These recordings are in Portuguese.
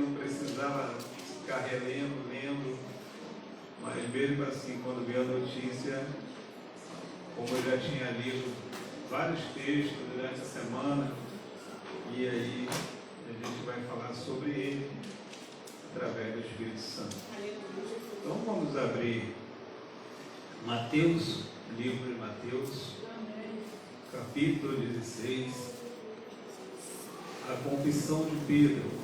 Não precisava ficar relendo, lendo, mas mesmo assim, quando vi a notícia, como eu já tinha lido vários textos durante a semana, e aí a gente vai falar sobre ele através do Espírito Santo. Então vamos abrir Mateus, livro de Mateus, capítulo 16, a confissão de Pedro.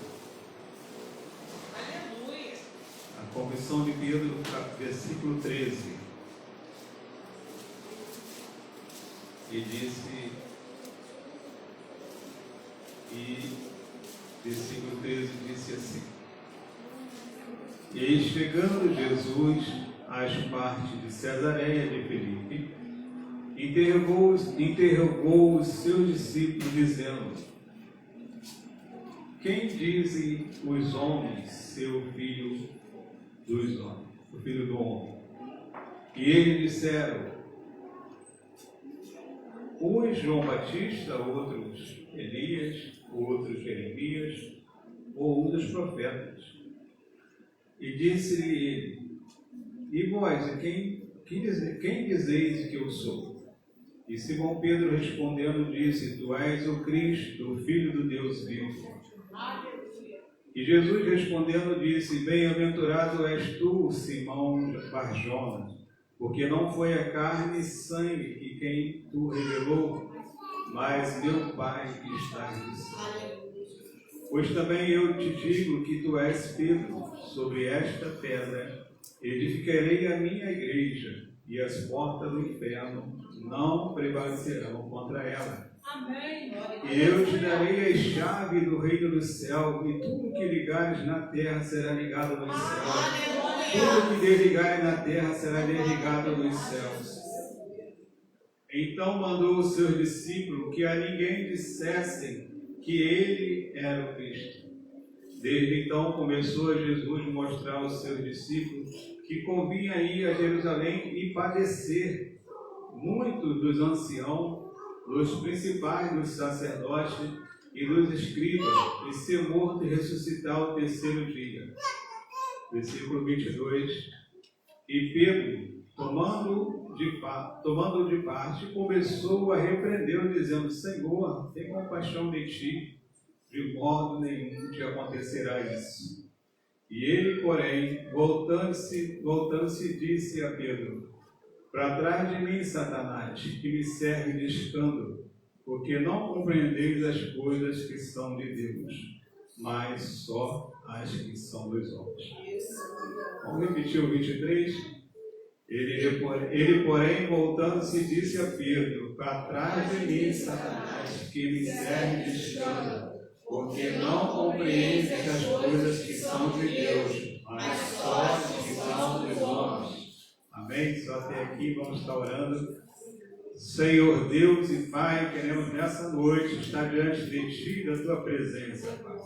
A confissão de Pedro, versículo 13. Versículo 13 disse assim: E chegando Jesus às partes de Cesareia de Filipe, interrogou os seus discípulos, dizendo: Quem dizem os homens ser o filho dos homens, o filho do homem? E eles disseram: uns João Batista, outros Elias, outros Jeremias, ou um dos profetas. E disse-lhe ele: E vós, quem dizeis que eu sou? E Simão Pedro respondendo disse: Tu és o Cristo, o Filho do Deus vivo. E Jesus respondendo disse: Bem-aventurado és tu, Simão Barjona, porque não foi a carne e sangue que quem tu revelou, mas meu Pai que está no céu. Pois também eu te digo que tu és Pedro, sobre esta pedra edificarei a minha igreja, e as portas do inferno não prevalecerão contra ela. Amém. E eu te darei a chave do reino do céu, e tudo que ligares na terra será ligado nos céus. Tudo que desligares na terra será desligado nos céus. Então mandou os seus discípulos que a ninguém dissessem que ele era o Cristo. Desde então começou a Jesus mostrar aos seus discípulos que convinha ir a Jerusalém e padecer muitos dos anciãos, dos principais dos sacerdotes e dos escribas, e ser morto e ressuscitar ao terceiro dia. Versículo 22. E Pedro, tomando de parte, começou a repreendê-lo, dizendo: Senhor, tem compaixão de ti, de modo nenhum te acontecerá isso. E ele, porém, voltando-se, disse a Pedro: Para trás de mim, Satanás, que me serve de escândalo, porque não compreendeis as coisas que são de Deus, mas só as que são dos homens. Vamos repetir o 23? Ele, porém, voltando-se, disse a Pedro: Para trás de mim, Satanás, que me serve de escândalo, porque não compreendes as coisas que são de Deus, mas só as que são dos homens. Amém? Só até aqui vamos estar orando. Senhor Deus e Pai, queremos nessa noite estar diante de Ti, da Tua presença, Pai.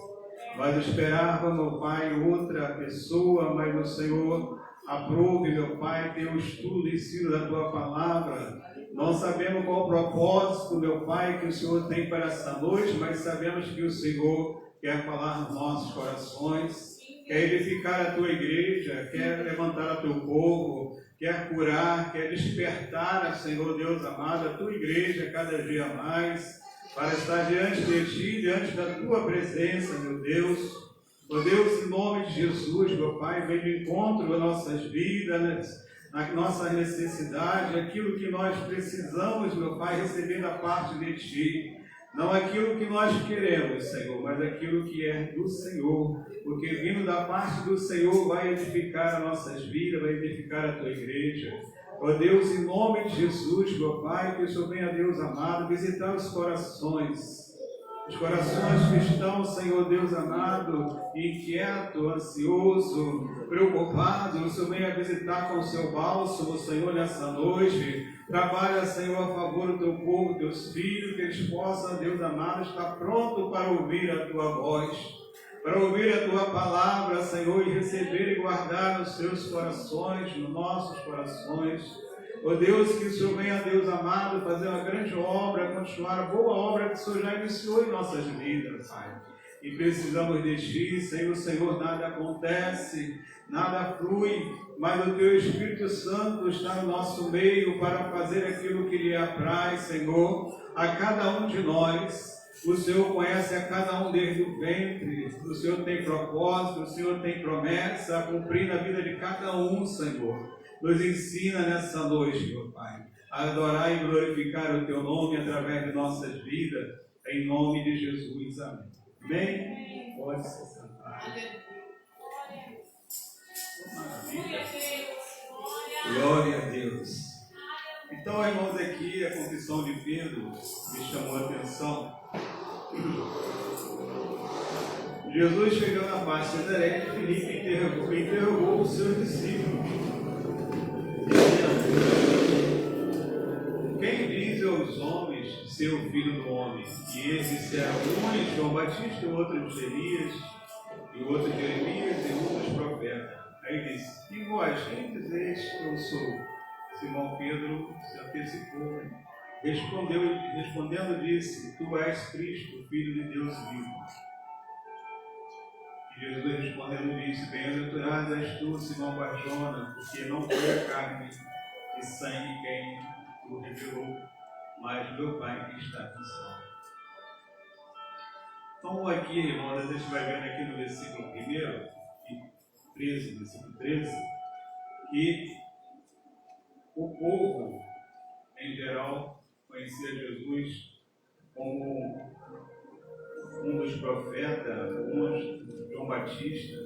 Nós esperávamos, meu Pai, outra pessoa, mas o Senhor aprove, meu Pai, ter o estudo e ensino da Tua palavra. Não sabemos qual o propósito, meu Pai, que o Senhor tem para essa noite, mas sabemos que o Senhor quer falar nos nossos corações, quer edificar a Tua igreja, quer levantar o Teu povo, quer curar, quer despertar, Senhor Deus amado, a Tua igreja cada dia mais, para estar diante de Ti, diante da Tua presença, meu Deus. Ó Deus, em nome de Jesus, meu Pai, vem de encontro às nossas vidas, na nossa necessidade, aquilo que nós precisamos, meu Pai, receber da parte de Ti. Não aquilo que nós queremos, Senhor, mas aquilo que é do Senhor, porque vindo da parte do Senhor vai edificar as nossas vidas, vai edificar a Tua igreja. Ó Deus, em nome de Jesus, meu Pai, que o Senhor venha, Deus amado, visitar os corações que estão, Senhor Deus amado, inquieto, ansioso, preocupado. O Senhor venha visitar com o seu bálsamo, Senhor, nessa noite. Trabalha, Senhor, a favor do teu povo, teus filhos, que eles possam, Deus amado, estar pronto para ouvir a tua voz, para ouvir a tua palavra, Senhor, e receber e guardar nos seus corações, nos nossos corações. Ó Deus, que o Senhor venha, Deus amado, fazer uma grande obra, continuar a boa obra que o Senhor já iniciou em nossas vidas, Pai. e precisamos de Ti. Sem o Senhor nada acontece, nada flui, mas o Teu Espírito Santo está no nosso meio para fazer aquilo que lhe apraz, Senhor, a cada um de nós. O Senhor conhece a cada um desde o ventre, o Senhor tem propósito, o Senhor tem promessa a cumprir na vida de cada um, Senhor. Nos ensina nessa noite, meu Pai, a adorar e glorificar o Teu nome através de nossas vidas, em nome de Jesus. Amém. Amém? Pode se sentar. Maravilha. Glória a Deus. Então, irmãos, aqui a confissão de Pedro me chamou a atenção. Jesus, chegando a Paz de Nazaré, Filipe interrogou os seus discípulos, dizendo: quem diz aos homens ser o Filho do Homem? E eles disseram: um João Batista, o outro de Elias, e o outro de Jeremias, e um dos profetas. Aí disse: e vós, quem dizeis que eu sou? Simão Pedro se antecipou, respondendo disse: tu és Cristo, Filho de Deus vivo. E Jesus respondendo disse: bem-aventurado és tu, Simão Barjona, porque não foi a carne e sangue quem o revelou, mas meu Pai que está no céu. Então aqui, irmãos, a gente vai vendo aqui no versículo 13, versículo 13, que o povo, em geral, conhecia Jesus como um dos profetas, uns João Batista,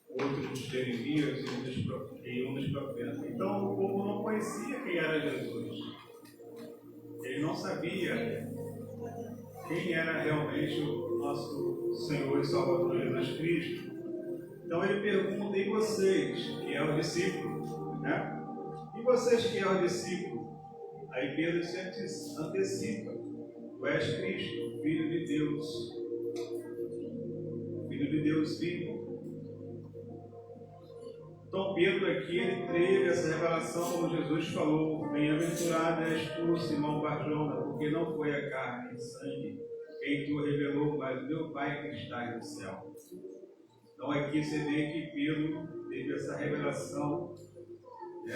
outros Jeremias e um dos profetas. Então o povo não conhecia quem era Jesus. Ele não sabia quem era realmente o nosso Senhor e Salvador Jesus Cristo. Então ele pergunta: e vocês, que é o discípulo, né? E vocês que é o discípulo? Aí Pedro se antecipa: tu és Cristo, Filho de Deus, Filho de Deus vivo. Então Pedro aqui, ele teve essa revelação, como Jesus falou: bem-aventurado és tu, Simão Barjona, porque não foi a carne e sangue quem tu revelou, mas o meu Pai que está no céu. Então aqui você vê que Pedro teve essa revelação,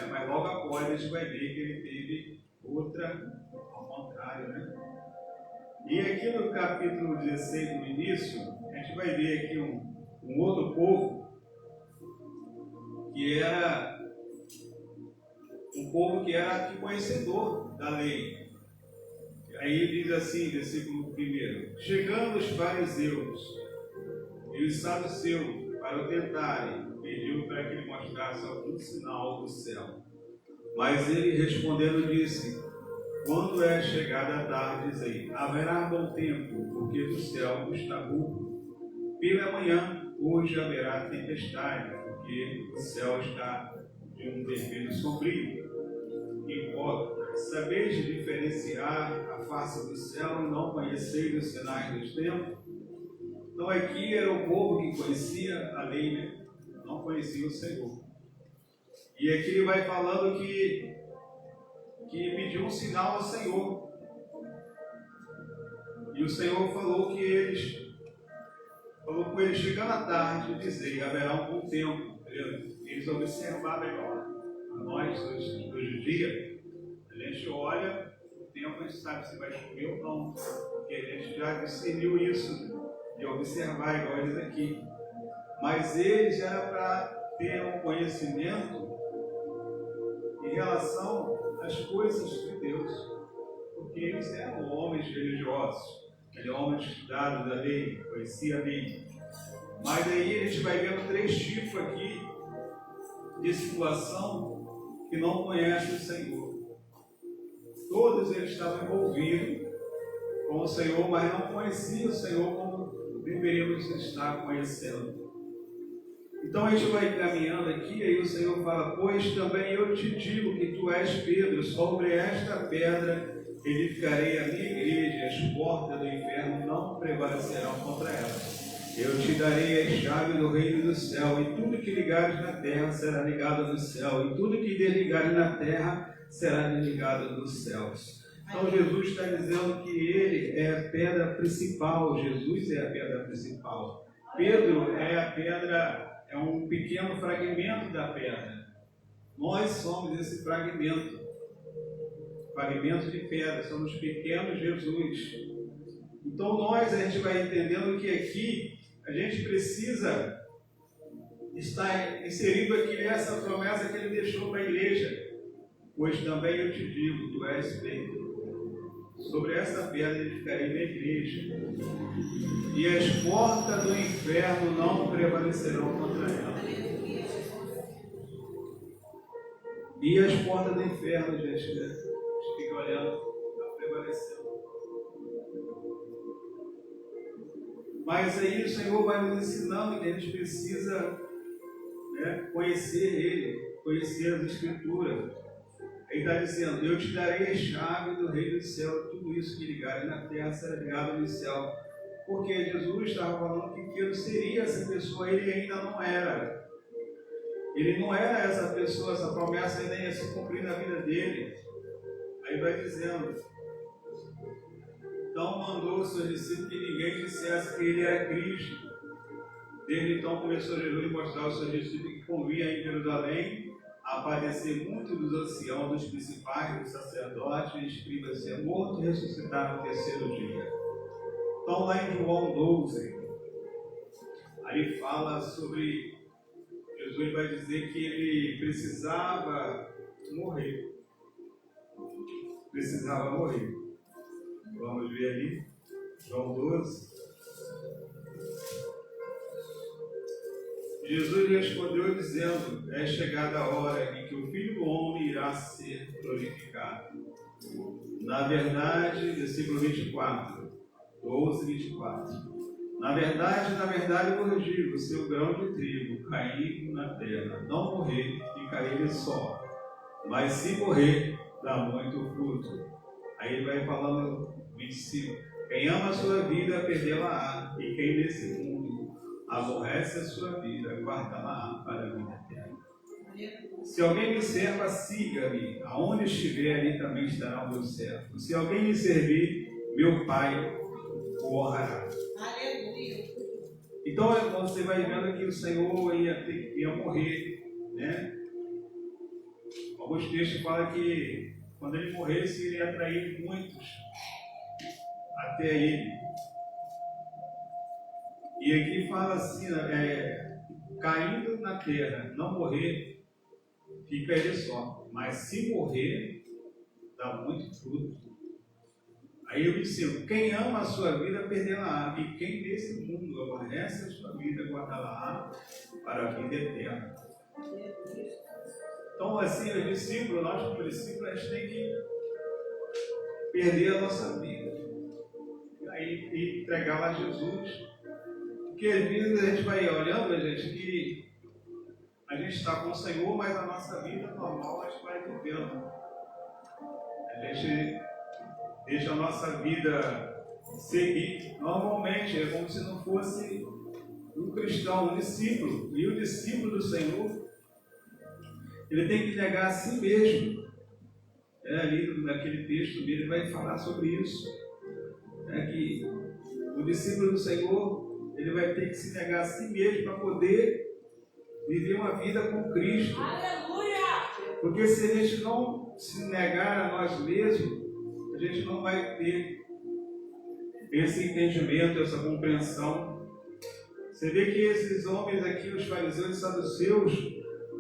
mas logo após a gente vai ver que ele teve outra ao contrário, né? E aqui no capítulo 16, no início, a gente vai ver aqui um outro povo, que era um povo que era conhecedor da lei. Aí diz assim, versículo 1: chegando os fariseus e os saduceus para o tentarem, pediu para que ele mostrasse algum sinal do céu. Mas ele respondendo disse: quando é chegada a tarde, dizei: haverá bom tempo, porque do céu está rubro. Pela manhã, hoje haverá tempestade, porque o céu está de um vermelho sombrio. Hipócritas, sabeis diferenciar a face do céu e não conheceis os sinais dos tempos? Então aqui era o povo que conhecia a lei, né? Não conhecia o Senhor. E aqui ele vai falando que pediu um sinal ao Senhor. E o Senhor falou com eles, chegando à tarde, dizer: haverá um bom tempo. Eles observavam igual a nós, hoje em dia. A gente olha o tempo, a gente sabe se vai chover ou não, porque a gente já discerniu isso, de observar igual eles aqui. Mas eles era para ter um conhecimento em relação às coisas de Deus, porque eles eram homens religiosos, homens estudados da lei, conheciam a lei. Mas aí a gente vai vendo 3 tipos aqui de situação que não conhecem o Senhor. Todos eles estavam envolvidos com o Senhor, mas não conheciam o Senhor como deveríamos estar conhecendo. Então a gente vai caminhando aqui, aí o Senhor fala: pois também eu te digo que tu és Pedro, sobre esta pedra edificarei a minha igreja, e as portas do inferno não prevalecerão contra ela. Eu te darei a chave do reino do céu, e tudo que ligares na terra será ligado no céu, e tudo que desligares na terra será desligado nos céus. Então Jesus está dizendo que ele é a pedra principal, Jesus é a pedra principal. Pedro é a pedra, é um pequeno fragmento da pedra. Nós somos esse fragmento de pedra, somos pequenos Jesus. Então a gente vai entendendo que aqui a gente precisa estar inserido aqui nessa promessa que ele deixou para a igreja. Pois também eu te digo, tu és Pedro. Sobre essa pedra edificarei minha igreja, e as portas do inferno não prevalecerão contra ela. E as portas do inferno, gente, a gente fica olhando, não prevalecendo. Mas aí o Senhor vai nos ensinando que a gente precisa, conhecer Ele, conhecer as Escrituras. Ele está dizendo, eu te darei a chave do reino do céu, tudo isso que ligarem na terra será ligado no céu. Porque Jesus estava falando que Pedro seria essa pessoa, ele ainda não era. Ele não era essa pessoa, essa promessa ainda ia se cumprir na vida dele. Aí vai dizendo, então mandou os seus discípulos que ninguém dissesse que ele era Cristo. Desde então começou Jesus a mostrar aos seus discípulos que convinha em Jerusalém a padecer muito dos anciãos, dos principais, dos sacerdotes e escribas, ser morto e ressuscitar no terceiro dia. Então lá em João 12, aí fala sobre, Jesus vai dizer que ele precisava morrer. Precisava morrer. Vamos ver ali, João 12. Jesus respondeu dizendo, é chegada a hora em que o Filho do Homem irá ser glorificado. Na verdade, versículo 24, 12, 24. Na verdade vos digo, se o grão de trigo cair na terra, não morrer, ficará ele só. Mas se morrer, dá muito fruto. Aí ele vai falando, 25. Quem ama a sua vida, perdê-la-á. E quem nesse mundo aborrece a sua vida, guarda-la para a vida eterna. Se alguém me serva, siga-me. Aonde estiver, ali também estará o meu servo. Se alguém me servir, meu Pai o honrará. Então você vai vendo que o Senhor ia morrer, né? Alguns textos falam que quando ele morresse, ele ia atrair muitos até ele. E aqui fala assim, caindo na terra, não morrer, fica ele só. Mas se morrer, dá muito fruto. Aí eu ensino, quem ama a sua vida, perdê-la-á. E quem nesse mundo aborrece a sua vida, guarda-la-á para a vida eterna. Então, assim, os discípulos, nós como discípulos, a gente tem que perder a nossa vida. E entregá-la a Jesus. Porque às vezes a gente vai olhando, gente, que a gente está com o Senhor, mas a nossa vida normal a gente vai vivendo. A gente deixa a nossa vida seguir normalmente, é como se não fosse um cristão, um discípulo. E o discípulo do Senhor, ele tem que negar a si mesmo. Ali naquele texto dele vai falar sobre isso. Que o discípulo do Senhor, ele vai ter que se negar a si mesmo para poder viver uma vida com Cristo. Aleluia! Porque se a gente não se negar a nós mesmos, a gente não vai ter esse entendimento, essa compreensão. Você vê que esses homens aqui, os fariseus e saduceus,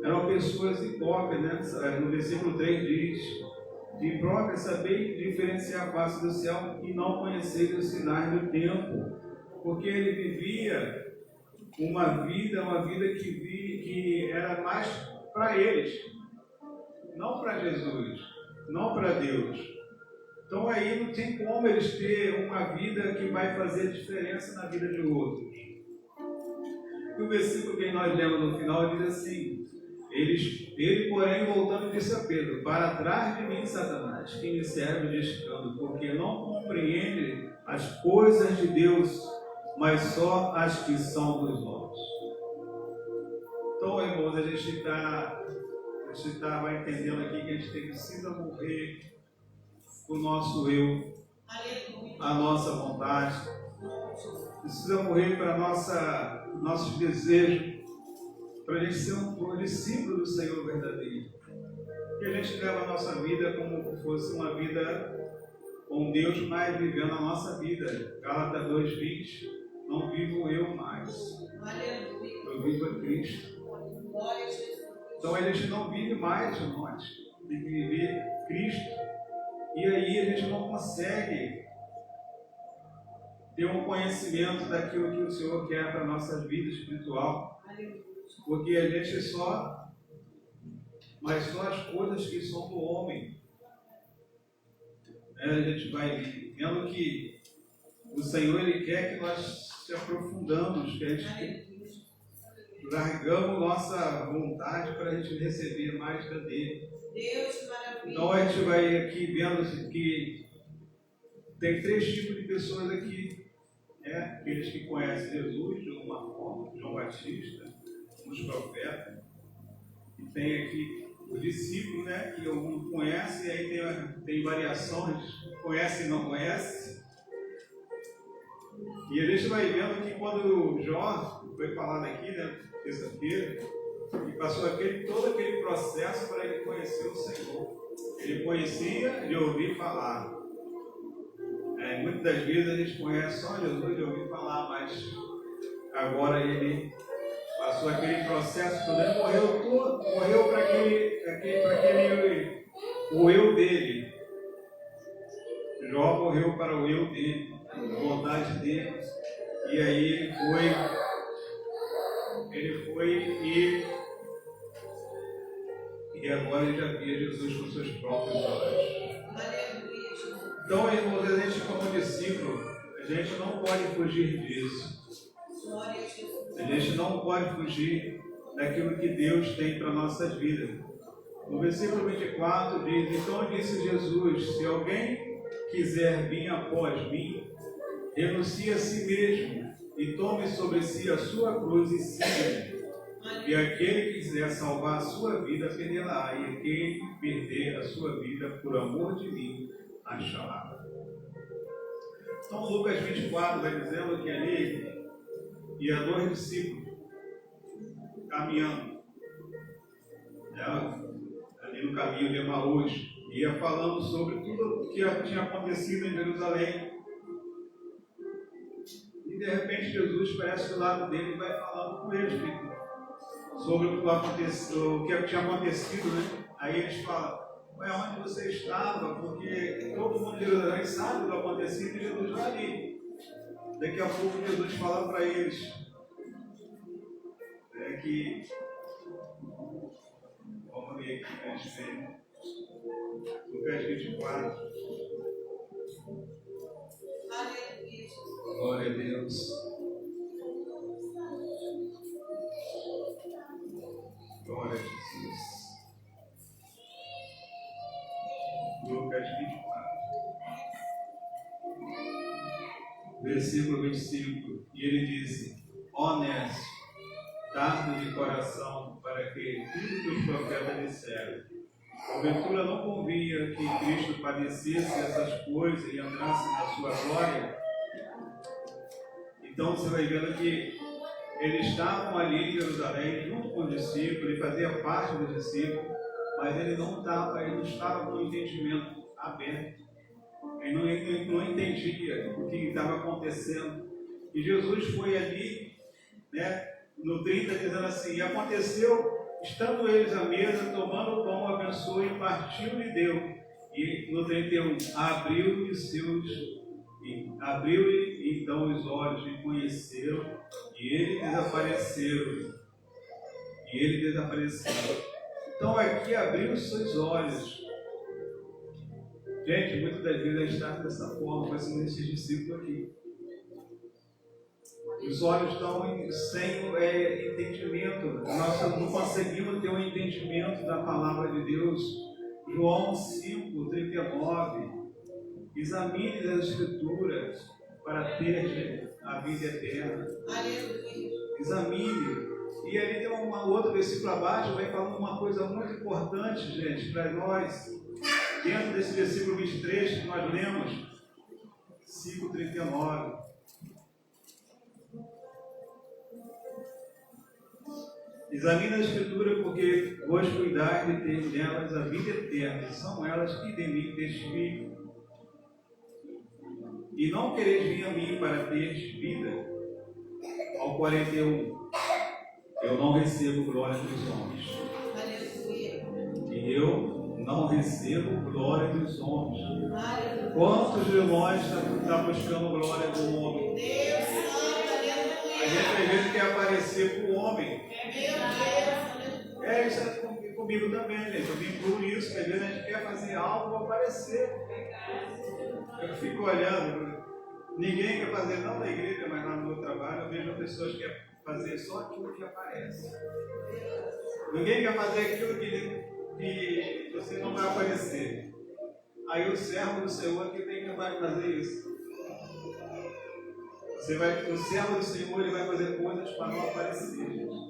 eram pessoas hipócritas, né? No versículo 3 diz, de hipócritas saber diferenciar a face do céu e não conhecer os sinais do tempo. Porque ele vivia uma vida que era mais para eles, não para Jesus, não para Deus. Então aí não tem como eles terem uma vida que vai fazer diferença na vida de outros. E o versículo que nós lemos no final diz assim, ele porém voltando disse a Pedro, para trás de mim, Satanás, que me serve de escândalo, porque não compreende as coisas de Deus, mas só as que são dos homens. Então, irmãos, a gente vai entendendo aqui que a gente precisa morrer o nosso eu, a nossa vontade, precisa morrer para nossos desejos, para a gente ser um discípulo do Senhor verdadeiro. Que a gente leva a nossa vida como se fosse uma vida com Deus, mas vivendo a nossa vida. Gálatas 2:20, não vivo eu mais, eu vivo a Cristo. Então a gente não vive mais nós, tem que viver Cristo. E aí a gente não consegue ter um conhecimento daquilo que o Senhor quer para a nossa vida espiritual, porque a gente mas só as coisas que são do homem. A gente vai vendo que o Senhor Ele quer que nós se aprofundamos, que a gente largamos nossa vontade para a gente receber mais da dele. Então a gente vai aqui vendo que tem 3 tipos de pessoas aqui, né? Aqueles que conhecem Jesus de uma forma, João Batista, os profetas, e tem aqui o discípulo, né, que algum conhece, e aí tem variações, conhece e não conhece. E a gente vai vendo que quando o Jó foi falado aqui, né, terça-feira, ele passou todo aquele processo para ele conhecer o Senhor. Ele conhecia de ouvir falar. Muitas das vezes a gente conhece só Jesus de ouvir falar, mas agora ele passou aquele processo todo, ele morreu para o eu dele. Jó morreu para o eu dele, a vontade dele. E aí ele foi e agora ele já via Jesus com seus próprios olhos. Então, irmãos, a gente como discípulo, a gente não pode fugir disso. A gente não pode fugir daquilo que Deus tem para a nossas vidas. No versículo 24 diz: então disse Jesus, se alguém quiser vir após mim, renuncie a si mesmo e tome sobre si a sua cruz e siga-me. E aquele que quiser salvar a sua vida, perdê-la, e quem perder a sua vida por amor de mim, achará. Então Lucas 24 vai dizendo que ali ia 2 discípulos caminhando, ali no caminho de Emaús, ia falando sobre tudo o que tinha acontecido em Jerusalém. E de repente Jesus aparece do lado dele e vai falando com eles sobre o que tinha acontecido, né? Aí eles falam: onde você estava? Porque todo mundo de Jerusalém sabe do que acontecido e Jesus vai ali. Daqui a pouco Jesus fala para eles que, vamos ver aqui que eles veem, Lucas 24. Glória a Deus. Glória a Jesus. Lucas 24. Versículo 25. E ele disse: honesto, tardo de coração, para que tudo que os profetas disseram, porventura não convinha que Cristo padecesse essas coisas e entrasse na sua glória? Então você vai vendo que eles estavam ali em Jerusalém junto com os discípulos, ele fazia parte dos discípulos, mas ele não estava com o entendimento aberto. Ele não entendia o que estava acontecendo. E Jesus foi ali, né, no 30, dizendo assim: e aconteceu, estando eles à mesa, tomando o pão, abençoou e partiu e deu. E no 31, abriu-lhe então os olhos e conheceu, e ele desapareceu. Então aqui abriu os seus olhos. Gente, muitas das vezes a gente está dessa forma, vai ser esses discípulos aqui. Os olhos estão sem entendimento. Nós não conseguimos ter um entendimento da palavra de Deus. João 5:39. Examine as Escrituras para ter a vida eterna. Examine. E ali tem um outro versículo abaixo, vai falando uma coisa muito importante, gente, para nós. dentro desse versículo 23 que nós lemos, 5:39. Examina a Escritura, porque vos cuidais de ter nelas a vida eterna, e são elas que de mim testificam. E não quereis vir a mim para teres vida. Ao 41, eu não recebo glória dos homens. E eu não recebo glória dos homens. Quantos de nós está buscando glória do homem? A gente às vezes quer aparecer para o homem. Isso é comigo também, gente. Eu me incluo nisso, que às vezes a gente quer fazer algo para aparecer. Eu fico olhando, ninguém quer fazer, não na igreja, mas lá no meu trabalho, eu vejo pessoas que querem fazer só aquilo que aparece. Ninguém quer fazer aquilo que você não vai aparecer. Aí o servo do Senhor que tem que fazer isso. O servo do Senhor ele vai fazer coisas para não aparecer, gente.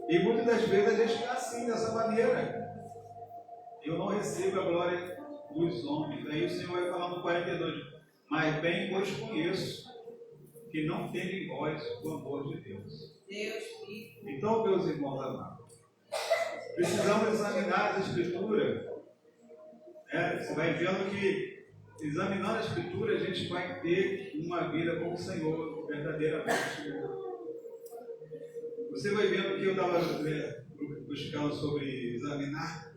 E muitas das vezes a gente está assim, dessa maneira. Eu não recebo a glória dos homens. Aí o Senhor vai falar no 42, mas bem vos conheço, que não tem em vós o amor de Deus. Então, meus irmãos amados, precisamos examinar a Escritura. Você vai vendo que, examinando a Escritura, a gente vai ter uma vida com o Senhor, verdadeiramente. Você vai vendo que eu estava buscando sobre examinar,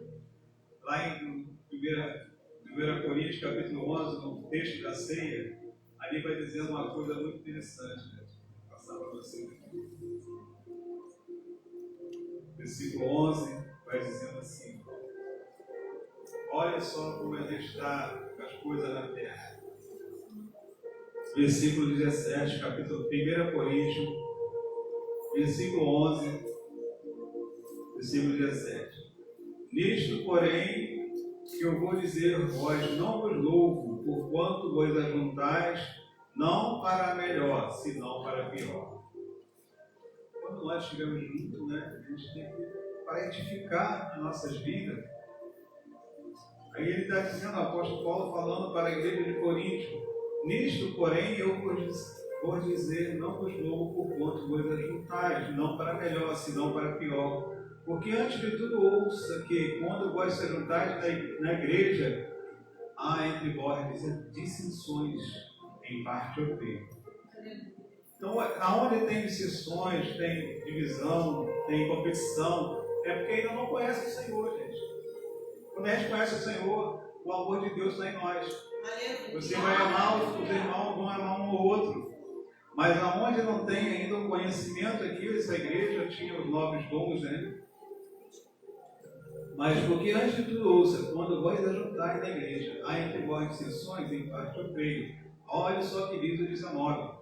lá em 1 Coríntios, capítulo 11, no texto da ceia, ali vai dizendo uma coisa muito interessante, né? Vou passar para vocês aqui. Versículo 11 vai dizendo assim: olha só como a gente está com as coisas na terra. Versículo 17, capítulo 1 Coríntios, versículo 11, versículo 17. Nisto, porém, que eu vou dizer vós, não vos louvo, porquanto vos ajuntais, não para melhor, senão para pior. Quando nós estivermos juntos, né, a gente tem que, para edificar as nossas vidas. Aí ele está dizendo, o apóstolo Paulo falando para a igreja de Corinto: nisto, porém, eu vou dizer, não vos louvo, porquanto vos ajuntais, não para melhor, senão para pior. Porque antes de tudo ouça que, quando vós se juntais na igreja, há entre vós dissensões em parte ou peito. Então, aonde tem dissensões, tem divisão, tem competição, é porque ainda não conhece o Senhor, gente. Quando a gente conhece o Senhor, o amor de Deus está em nós. Você vai amar, os irmãos vão amar um ou outro. Mas aonde não tem ainda o conhecimento aqui, essa igreja tinha os 9 dons, né? Mas porque antes de tudo ouça, quando vós ajuntais na igreja, há entre vós dissensões, em parte eu creio. Olha só que diz o 19.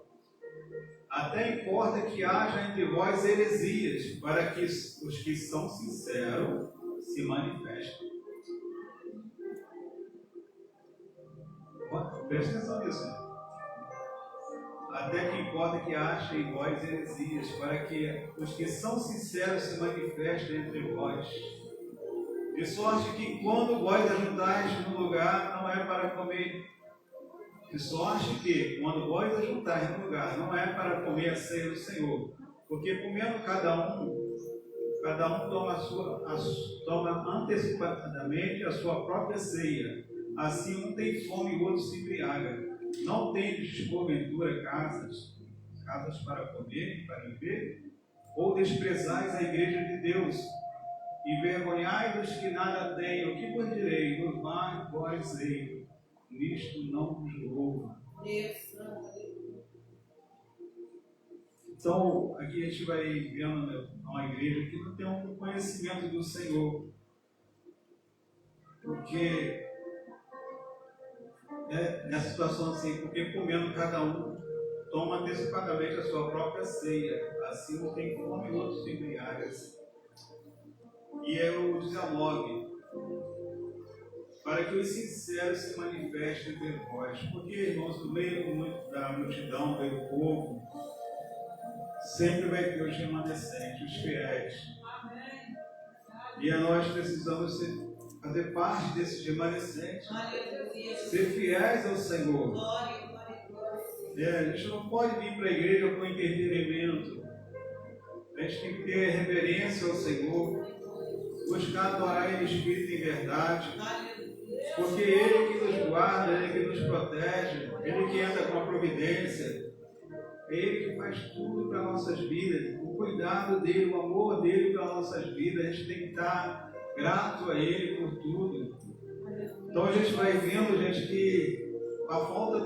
Até importa que haja entre vós heresias, para que os que são sinceros se manifestem. Presta atenção nisso. Até que importa que haja em vós heresias, para que os que são sinceros se manifestem entre vós. De sorte que quando vós ajuntais no lugar, não é para comer. De sorte que quando vós ajuntais no lugar, não é para comer a ceia do Senhor. Porque comendo cada um toma antecipadamente a sua própria ceia. Assim um tem fome e o outro se embriaga. Não tendes, porventura, casas para comer e para viver? Ou desprezais a igreja de Deus? Envergonhai dos que nada têm, o que vos direi? Louvai vós Ele, nisto não vos louvo. Então, aqui a gente vai vendo uma igreja que não tem um conhecimento do Senhor. Porque, nessa situação assim, porque comendo cada um, toma antecipadamente a sua própria ceia. Assim um tem fome e o outro se embriaga. E é o 19. Para que os sinceros se manifestem entre vós. Porque, irmãos, no meio da multidão, do povo, sempre vai ter os remanescentes, os fiéis. E nós precisamos fazer parte desses remanescentes, Aleluia. ser fiéis ao Senhor. Glória, glória, glória. A gente não pode vir para a igreja com entretenimento. A gente tem que ter reverência ao Senhor, buscar adorar Ele em espírito e em verdade, Aleluia. porque Ele que nos guarda, Ele que nos protege, Ele que entra com a providência, é Ele que faz tudo para nossas vidas, o cuidado dEle, o amor dEle para nossas vidas. A gente tem que estar grato a Ele por tudo. Então a gente vai vendo, gente, que a falta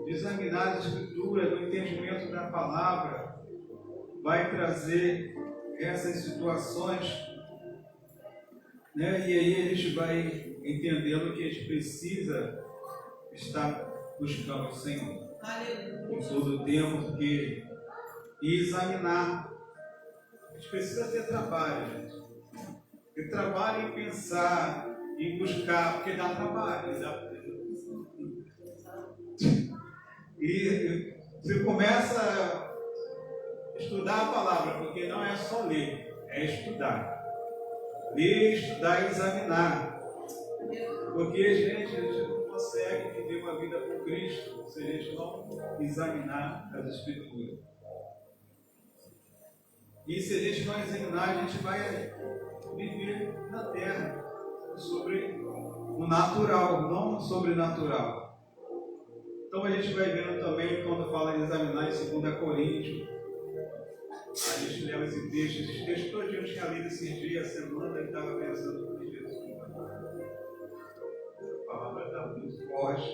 de examinar as Escrituras, do entendimento da palavra, vai trazer essas situações, né? E aí a gente vai entendendo que a gente precisa estar buscando o Senhor em todo o tempo, porque e examinar. A gente precisa ter trabalho, gente. Ter trabalho em pensar, em buscar, porque dá trabalho. E você começa a estudar a palavra, porque não é só ler, é estudar. Ler, estudar e examinar. Porque, gente, a gente não consegue viver uma vida com Cristo se a gente não examinar as Escrituras. E se a gente não examinar, a gente vai viver na terra sobre o natural, não o sobrenatural. Então a gente vai vendo também, quando fala em examinar em 2 Coríntios, a gente leva esse texto. Esse texto todo eu tinha lido esses dias, semana, e estava pensando em Jesus. A palavra está muito forte.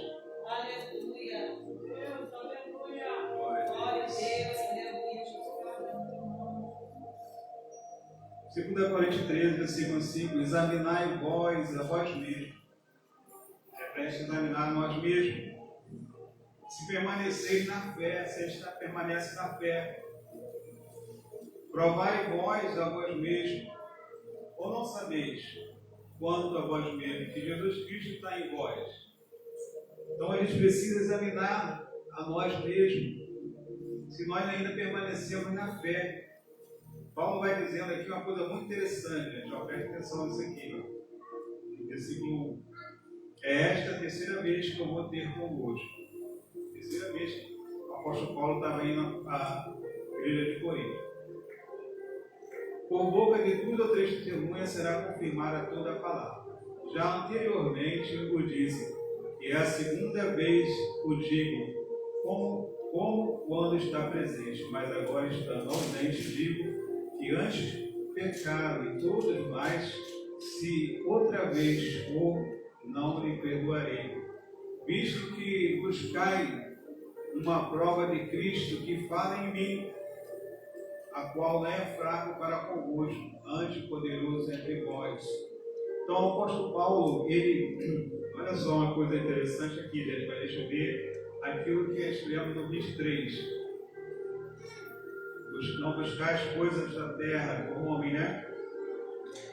Aleluia. Deus, aleluia. Glória a Glória a Deus. Deus, aleluia. 2 Coríntios 13, versículo 5: examinai vós a vós mesmos. Repete, examinar nós mesmos. Se permaneceis na fé, se a gente permanece na fé. Provai vós a vós mesmos, ou não sabeis, quanto a vós mesmos, que Jesus Cristo está em vós. Então a gente precisa examinar a nós mesmos, se nós ainda permanecemos na fé. Paulo vai dizendo aqui uma coisa muito interessante, gente. Preste atenção nisso aqui. Ó. Versículo 1. É esta a terceira vez que eu vou ter convosco. Terceira vez que o apóstolo Paulo estava indo à igreja de Corinto. Por boca de 2 ou 3 testemunhas será confirmada toda a palavra. Já anteriormente eu vos disse, e é a segunda vez o digo, como quando está presente, mas agora estando ausente, digo que antes pecaram e todos mais, se outra vez for, não lhe perdoarei. Visto que buscai uma prova de Cristo que fala em mim, a qual não é fraco para convosco, antes poderoso entre vós. Então o apóstolo Paulo, olha só uma coisa interessante aqui, gente, deixa eu ver aquilo que escrevemos no 23. Não buscar as coisas da terra como homem, né?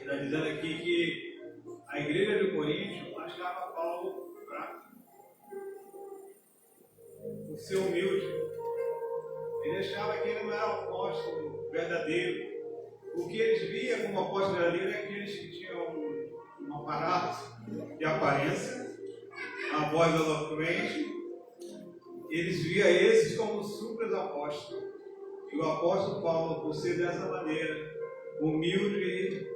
Ele está dizendo aqui que a igreja de Corinto achava Paulo fraco, por ser humilde. Ele achava que ele não era o apóstolo verdadeiro. O que eles viam como apóstolo verdadeiro é aqueles que tinham um aparato de aparência, a voz eloquente. Eles viam esses como super apóstolos. E o apóstolo Paulo, por ser dessa maneira, humilde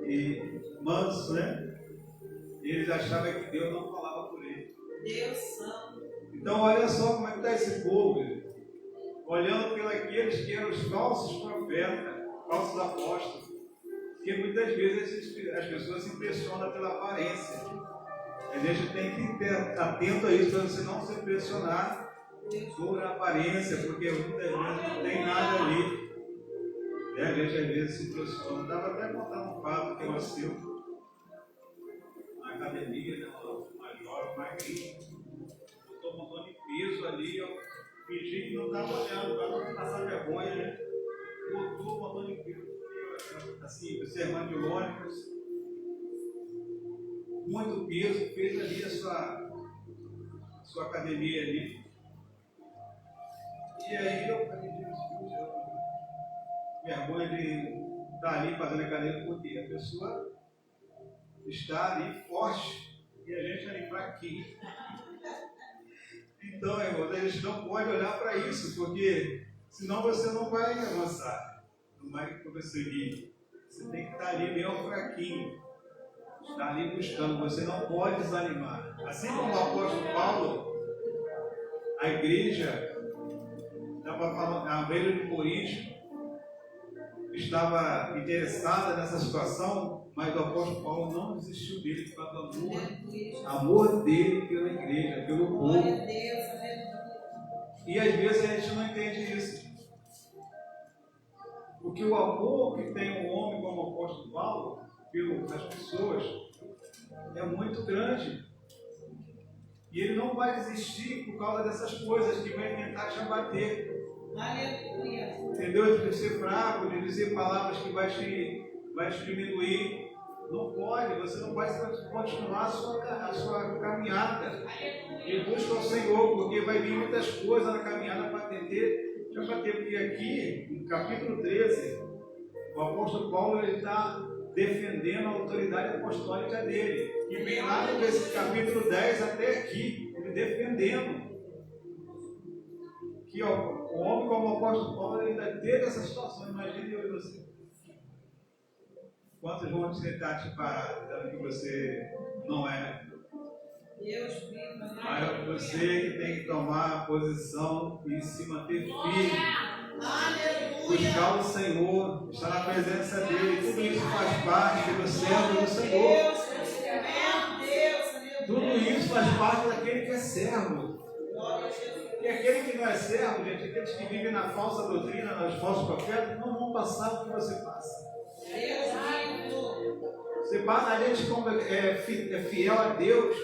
e manso, né? Eles achavam que Deus não falava por ele. Deus santo. Então olha só como é que está esse povo, olhando pelos que eram os falsos profetas, falsos apóstolos, porque muitas vezes as pessoas se impressionam pela aparência. A gente tem que estar atento a isso para você não se impressionar por aparência, porque muitas vezes não tem nada ali. E a gente às vezes se impressiona. Dava até contar um fato que eu assisti na academia, né, uma jovem, magrinha, botou um montão de peso ali, eu fingi que não estava olhando, para não passar vergonha, né? Botou um montão de peso, assim, observando de ônibus, muito peso, fez ali a sua academia ali. E aí eu falei, vergonha de estar ali fazendo academia, porque a pessoa está ali forte e a gente ali fraquinho. Então, irmãos, a gente não pode olhar para isso, porque senão você não vai avançar, não vai conseguir. Você tem que estar ali meio fraquinho, estar ali buscando, você não pode desanimar. Assim como o apóstolo Paulo, a igreja, estava falando, a igreja de Corinto estava interessada nessa situação, mas o apóstolo Paulo não desistiu dele por causa do amor dele pela igreja, pelo Glória povo. a Deus, aleluia. E às vezes a gente não entende isso. Porque o amor que tem um homem como o apóstolo Paulo pelas pessoas é muito grande. E ele não vai desistir por causa dessas coisas que vão tentar te abater. Aleluia. Entendeu? De ser fraco, de dizer palavras que vai te diminuir. Não pode, você não pode continuar a sua caminhada. E busca o Senhor, porque vai vir muitas coisas na caminhada para atender. Já para ter, porque aqui, no capítulo 13, o apóstolo Paulo está defendendo a autoridade apostólica dele. E vem lá no capítulo 10 até aqui, ele defendendo. Que ó, o homem como o apóstolo Paulo ainda teve essa situação. Imagine eu e você. Quantos vão tentar te parar, dizendo que você não é? Deus vivo, Mas você que tem que tomar a posição e se manter firme. aleluia. Buscar o Senhor, estar na presença dele. Tudo isso faz parte do servo do Senhor. Meu Deus, aleluia. Tudo isso faz parte daquele que é servo. Glória a Jesus. E aquele que não é servo, gente, aqueles que vivem na falsa doutrina, nos falsos profetas, não vão passar o que você passa. Deus vivo. Você passa, a gente, como é fiel a Deus,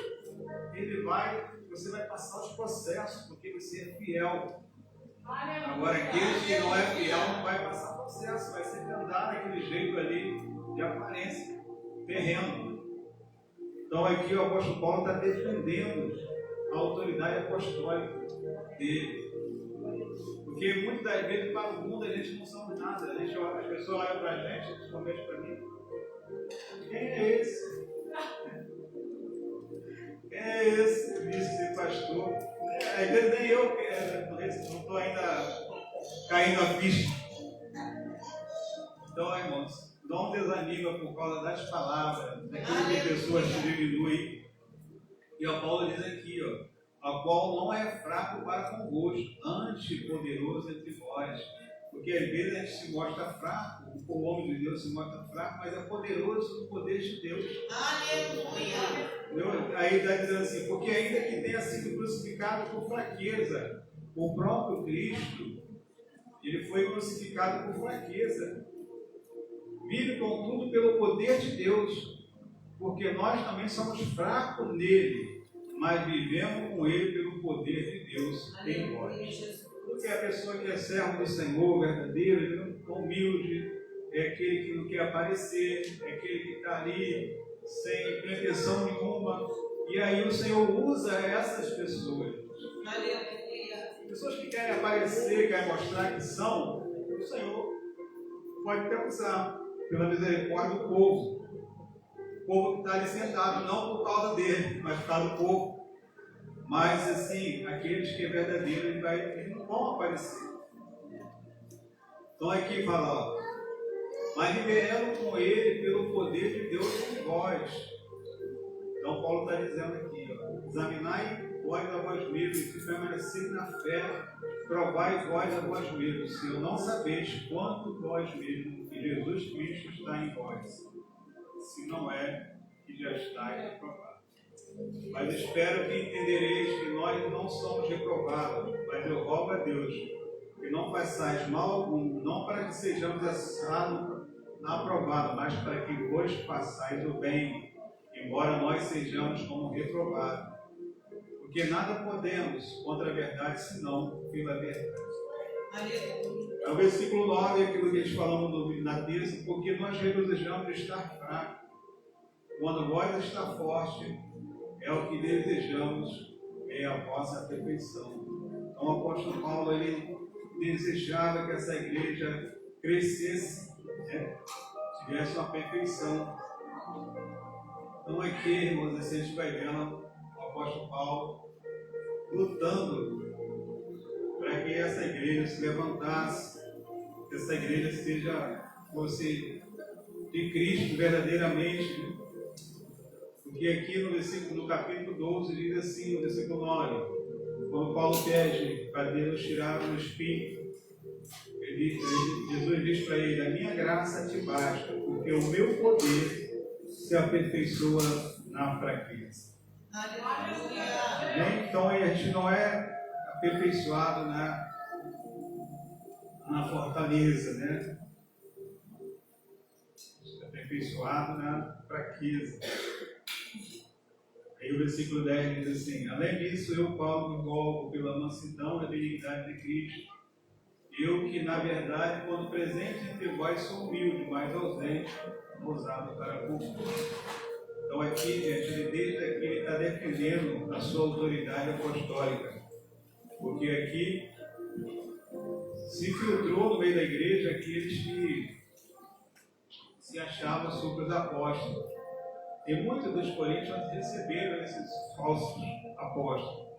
você vai passar os processos, porque você é fiel. Agora, aquele que não é fiel não vai passar processo, vai sempre andar daquele jeito ali de aparência, terreno. Então, aqui o apóstolo Paulo está defendendo a autoridade apostólica dele. Porque muitas das vezes, para o mundo, a gente não somos nada. As pessoas olham para a gente, principalmente para mim. Quem é esse? Quem é esse que disse ser pastor? Às vezes nem eu não estou ainda caindo a ficha. Então, irmãos, não desanima por causa das palavras, daquilo que as pessoas te diminuem. E o Paulo diz aqui, ó, a qual não é fraco para convosco, antes poderoso entre vós. Porque às vezes a gente se mostra fraco, o homem de Deus se mostra fraco, mas é poderoso no poder de Deus. Aleluia. Aí está dizendo assim, porque ainda que tenha sido crucificado por fraqueza, o próprio Cristo, ele foi crucificado por fraqueza. Vive contudo pelo poder de Deus, porque nós também somos fracos nele, mas vivemos com ele pelo poder de Deus em nós. Porque a pessoa que é servo do Senhor, verdadeiro, ele não é humilde, é aquele que não quer aparecer, é aquele que está ali sem pretensão nenhuma. E aí o Senhor usa essas pessoas. Aleluia. Pessoas que querem aparecer, querem mostrar que são, o Senhor pode até usar pela misericórdia do povo. O povo que está ali sentado, não por causa dele, mas por causa do povo. Mas assim, aqueles que é verdadeiro, eles não vão aparecer. Então aqui fala, ó, mas viveremos com ele pelo poder de Deus em vós. Então Paulo está dizendo aqui, ó, examinai vós a vós mesmos, e permanecei na fé, provai vós a vós mesmos, se não sabeis quanto vós mesmos que Jesus Cristo está em vós, se não é que já estáis reprovados. Mas espero que entendereis que nós não somos reprovados, mas eu rogo a Deus que não façais mal algum, não para que sejamos aprovados, mas para que vos façais o bem, embora nós sejamos como reprovados. Porque nada podemos contra a verdade, senão pela verdade. Aleluia. É o versículo 9, aquilo que eles falamos na terça, porque nós regozijamos de estar fracos, quando vós está forte, é o que desejamos, é a vossa perfeição. Então o apóstolo Paulo, ele desejava que essa igreja crescesse, né? Tivesse uma perfeição. Então aqui, irmãos, assim, a gente vai vendo o apóstolo Paulo lutando para que essa igreja se levantasse, que essa igreja fosse de Cristo verdadeiramente. Porque aqui no capítulo 12 diz assim, no versículo 9, quando Paulo pede para Deus tirar o espinho, Jesus diz para ele: a minha graça te basta, porque o meu poder se aperfeiçoa na fraqueza. Aleluia. Então a gente não é aperfeiçoado na fortaleza, né? Aperfeiçoado na fraqueza. Aí o versículo 10 diz assim: além disso, eu, Paulo, me envolvo pela mansidão e benignidade de Cristo. Eu que, na verdade, quando presente entre vós, sou humilde, mas ausente, ousado para cumprir. Então aqui, gente, desde aqui ele está defendendo a sua autoridade apostólica. Porque aqui se filtrou no meio da igreja aqueles que se achavam sobre os apóstolos. E muitos dos coríntios receberam esses falsos apóstolos.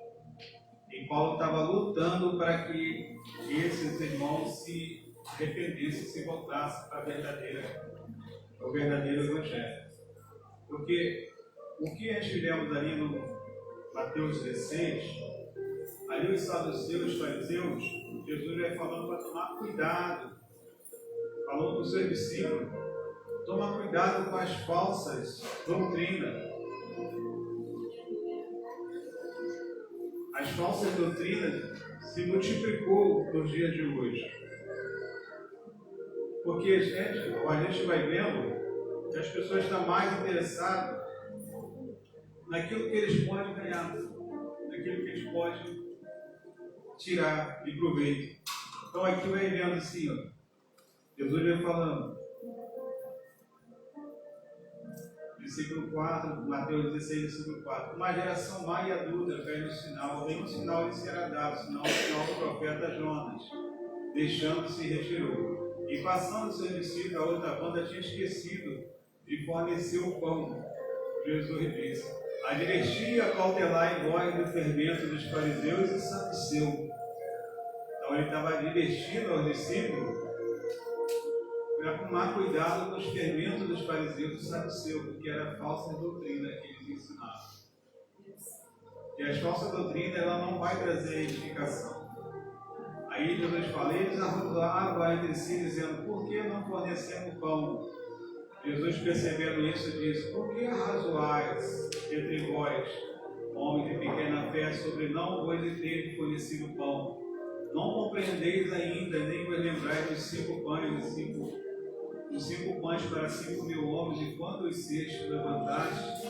E Paulo estava lutando para que esses irmãos se arrependessem, se voltassem para o verdadeiro evangelho. Porque o que a gente lemos ali no Mateus 16, ali os saduceus, os fariseus, Jesus vai falando para tomar cuidado, falando para os seus discípulos: toma cuidado com as falsas doutrinas. As falsas doutrinas se multiplicou nos dias de hoje. Porque a gente vai vendo que as pessoas estão mais interessadas naquilo que eles podem ganhar, naquilo que eles podem tirar de proveito. Então aqui vai vendo assim, ó, Jesus vai falando, versículo 4, Mateus 16, versículo 4. Uma geração má e adulta pede um sinal, nenhum sinal lhe será dado, senão o sinal do profeta Jonas, deixando-se retirou. E passando seus discípulos, a outra banda tinha esquecido de fornecer o pão. Jesus disse: advertia e cautelar em vós do fermento dos fariseus e saduceus. Então ele estava advertindo aos discípulos para tomar cuidado com os fermentos dos fariseus e saduceus, porque era falsa doutrina que eles ensinavam. E as falsas doutrinas, ela não vai trazer edificação. Aí Jesus fala: eles arrolavam entre si, dizendo: por que não fornecemos pão? Jesus, percebendo isso, disse: por que arrazoais entre vós, homens de pequena fé, sobre não vos ter fornecido pão? Não compreendeis ainda, nem vos lembrais dos 5 pães os 5 pães para 5.000 homens, e quantos cestos levantaste?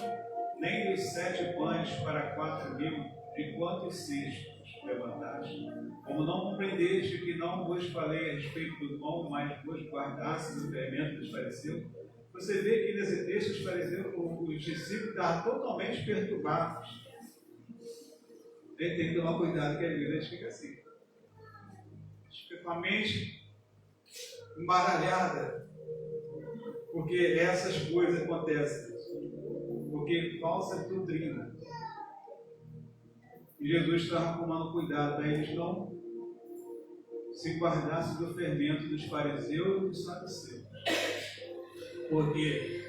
Nem dos 7 pães para 4.000, de quantos cestos levantaste? Como não compreendeste que não vos falei a respeito do pão, mas vos guardasse do fermento dos fariseus? Você vê que nesse texto os fariseus, os discípulos estavam totalmente perturbados. Ele tem que tomar cuidado, que a igreja fica assim. Fica com a mente embaralhada. Porque essas coisas acontecem. Porque falsa doutrina. E Jesus estava tomando cuidado para eles não se guardassem do fermento dos fariseus e dos saduceus. Porque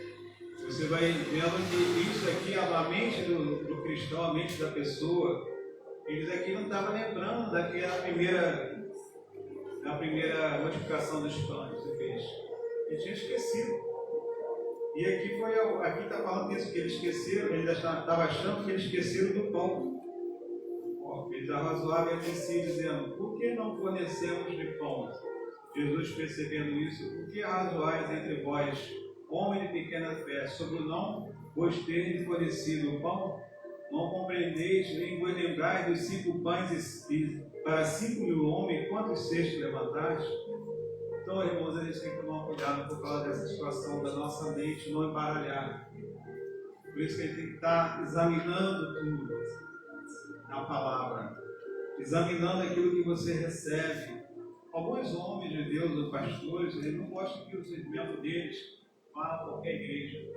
você vai vendo que isso aqui, a mente do cristão, a mente da pessoa, eles aqui não estavam lembrando daquela primeira multiplicação dos pães e peixes. Eles tinham esquecido. E aqui está falando isso, que eles esqueceram, eles estavam achando que eles esqueceram do pão. Eles arrazoavam entre si, dizendo: por que não fornecemos de pão? Jesus, percebendo isso: por que arrazoais entre vós, homem de pequena fé, sobre o não vos ter fornecido o pão? Não compreendeis, nem vos lembrais dos 5 pães para 5.000 homens, quantos cestos levantaste? Então, irmãos, a gente tem que tomar cuidado por causa dessa situação da nossa mente não embaralhar. Por isso que a gente tem que estar examinando tudo na palavra, examinando aquilo que você recebe. Alguns homens de Deus, ou pastores, eles não gostam que os membros deles Vá a qualquer igreja.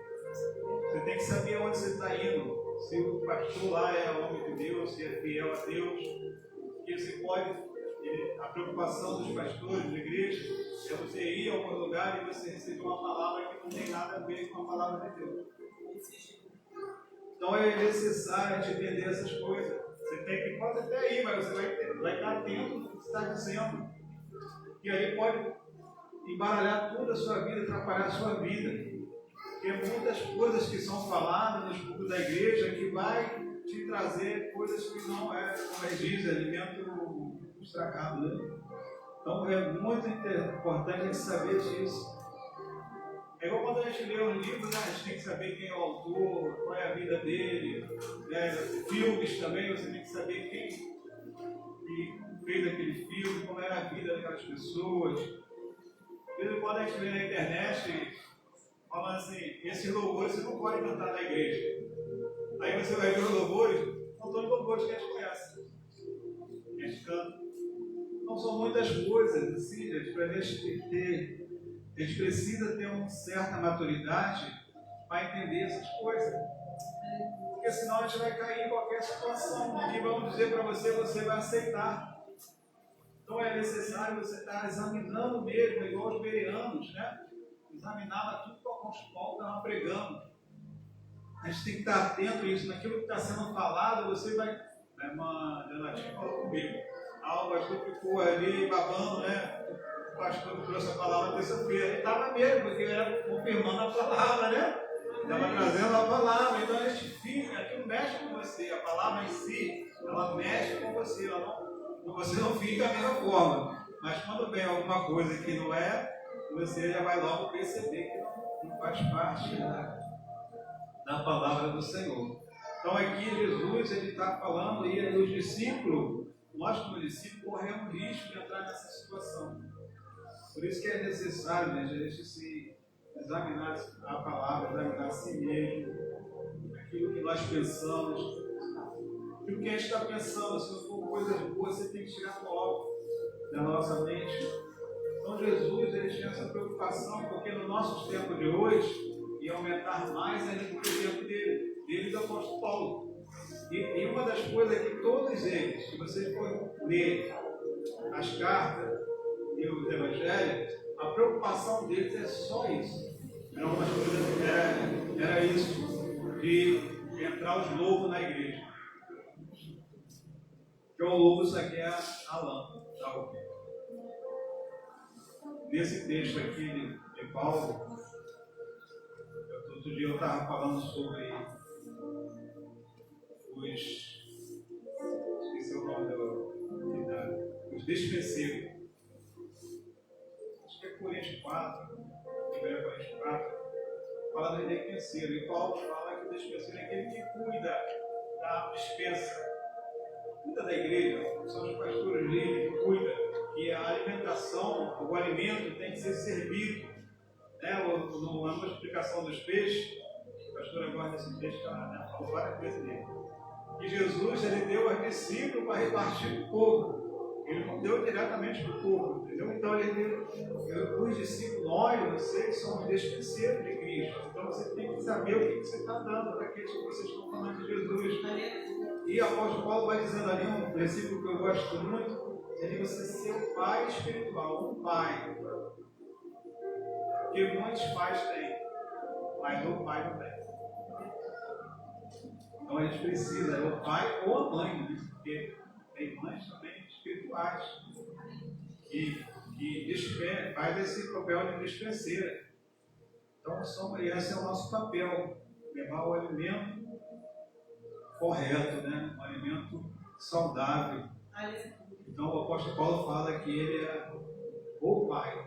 Você tem que saber onde você está indo. Se o pastor lá é homem de Deus, se é fiel a Deus. Porque você pode. A preocupação dos pastores da igreja é você ir a algum lugar e você receber uma palavra que não tem nada a ver com a palavra de Deus. Então é necessário entender essas coisas. Você tem que, pode até ir, mas você vai estar atento no que você está dizendo. E aí pode embaralhar toda a sua vida, atrapalhar a sua vida. Tem muitas coisas que são faladas nos cultos da igreja que vai te trazer coisas que não é, como diz, alimento estragado, né? Então é muito importante a gente saber disso. É igual quando a gente lê um livro, né? A gente tem que saber quem é o autor, qual é a vida dele, né? Filmes também, você tem que saber quem fez aquele filme, como era a vida daquelas pessoas. De vez em quando a gente vê na internet falando assim, esses louvores você não pode cantar na igreja. Aí você vai ver os louvores, são todos louvores que a gente conhece. A gente canta. Então são muitas coisas, assim, gente, para a gente ter. A gente precisa ter uma certa maturidade para entender essas coisas. Porque senão a gente vai cair em qualquer situação que vão dizer para você, você vai aceitar. Então é necessário você estar examinando mesmo, igual os bereanos, né? Examinava tudo que o apóstolo Paulo estava pregando. A gente tem que estar atento a isso, naquilo que está sendo falado, você vai. A irmã Donatinha falou comigo. O pastor ficou ali babando, né? O pastor trouxe a palavra terça-feira. Ele estava mesmo, porque ele era confirmando a palavra, né? Estava trazendo a palavra. Então a gente fica, aquilo mexe com você. A palavra em si, ela mexe com você. Você não fica da mesma forma. Mas quando vem alguma coisa que não é, você já vai logo perceber que não faz parte da palavra do Senhor. Então aqui Jesus está falando e os discípulos, nós como discípulos corremos risco de entrar nessa situação. Por isso que é necessário, né, a gente se examinar a palavra, examinar a si mesmo, aquilo que nós pensamos, aquilo que a gente está pensando. Se não for coisas boas, você tem que tirar logo da nossa mente. Então Jesus ele tinha essa preocupação, porque no nosso tempo de hoje ia aumentar mais ainda do que o tempo dele do apóstolo Paulo. E uma das coisas que todos eles, se vocês forem ler as cartas e os evangelhos, a preocupação deles é só isso. Era isso, de entrar os lobos na igreja. Que o lobo saqueia a lã, tá ok? Nesse texto aqui de Paulo, outro dia eu estava falando sobre esqueci o nome os despenseiros. Acho que é Coríntios 4, 1 Coríntios 4, fala do despenseiro. E Paulo fala que o despenseiro é aquele que cuida da dispensa, cuida da igreja, são os pastores líderes que cuidam, que a alimentação, o alimento tem que ser servido. Numa explicação dos peixes, a pastora gosta desse peixe, falou várias vezes dele. Que Jesus ele deu aos discípulos para repartir para o povo. Ele não deu diretamente para o povo, entendeu? Então ele deu os discípulos, nós, vocês somos despenseiros de Cristo. Então você tem que saber o que você está dando para aqueles que vocês estão falando de Jesus. E o apóstolo Paulo vai dizendo ali um versículo que eu gosto muito, ele você ser o pai espiritual, um pai. Porque muitos pais têm, mas o pai não tem. Então a gente precisa, o pai ou a mãe, né? Porque tem mães também espirituais que faz esse papel de dispenseira. Então esse é o nosso papel, levar o alimento correto, né? Um alimento saudável. Então o apóstolo Paulo fala que ele é o pai.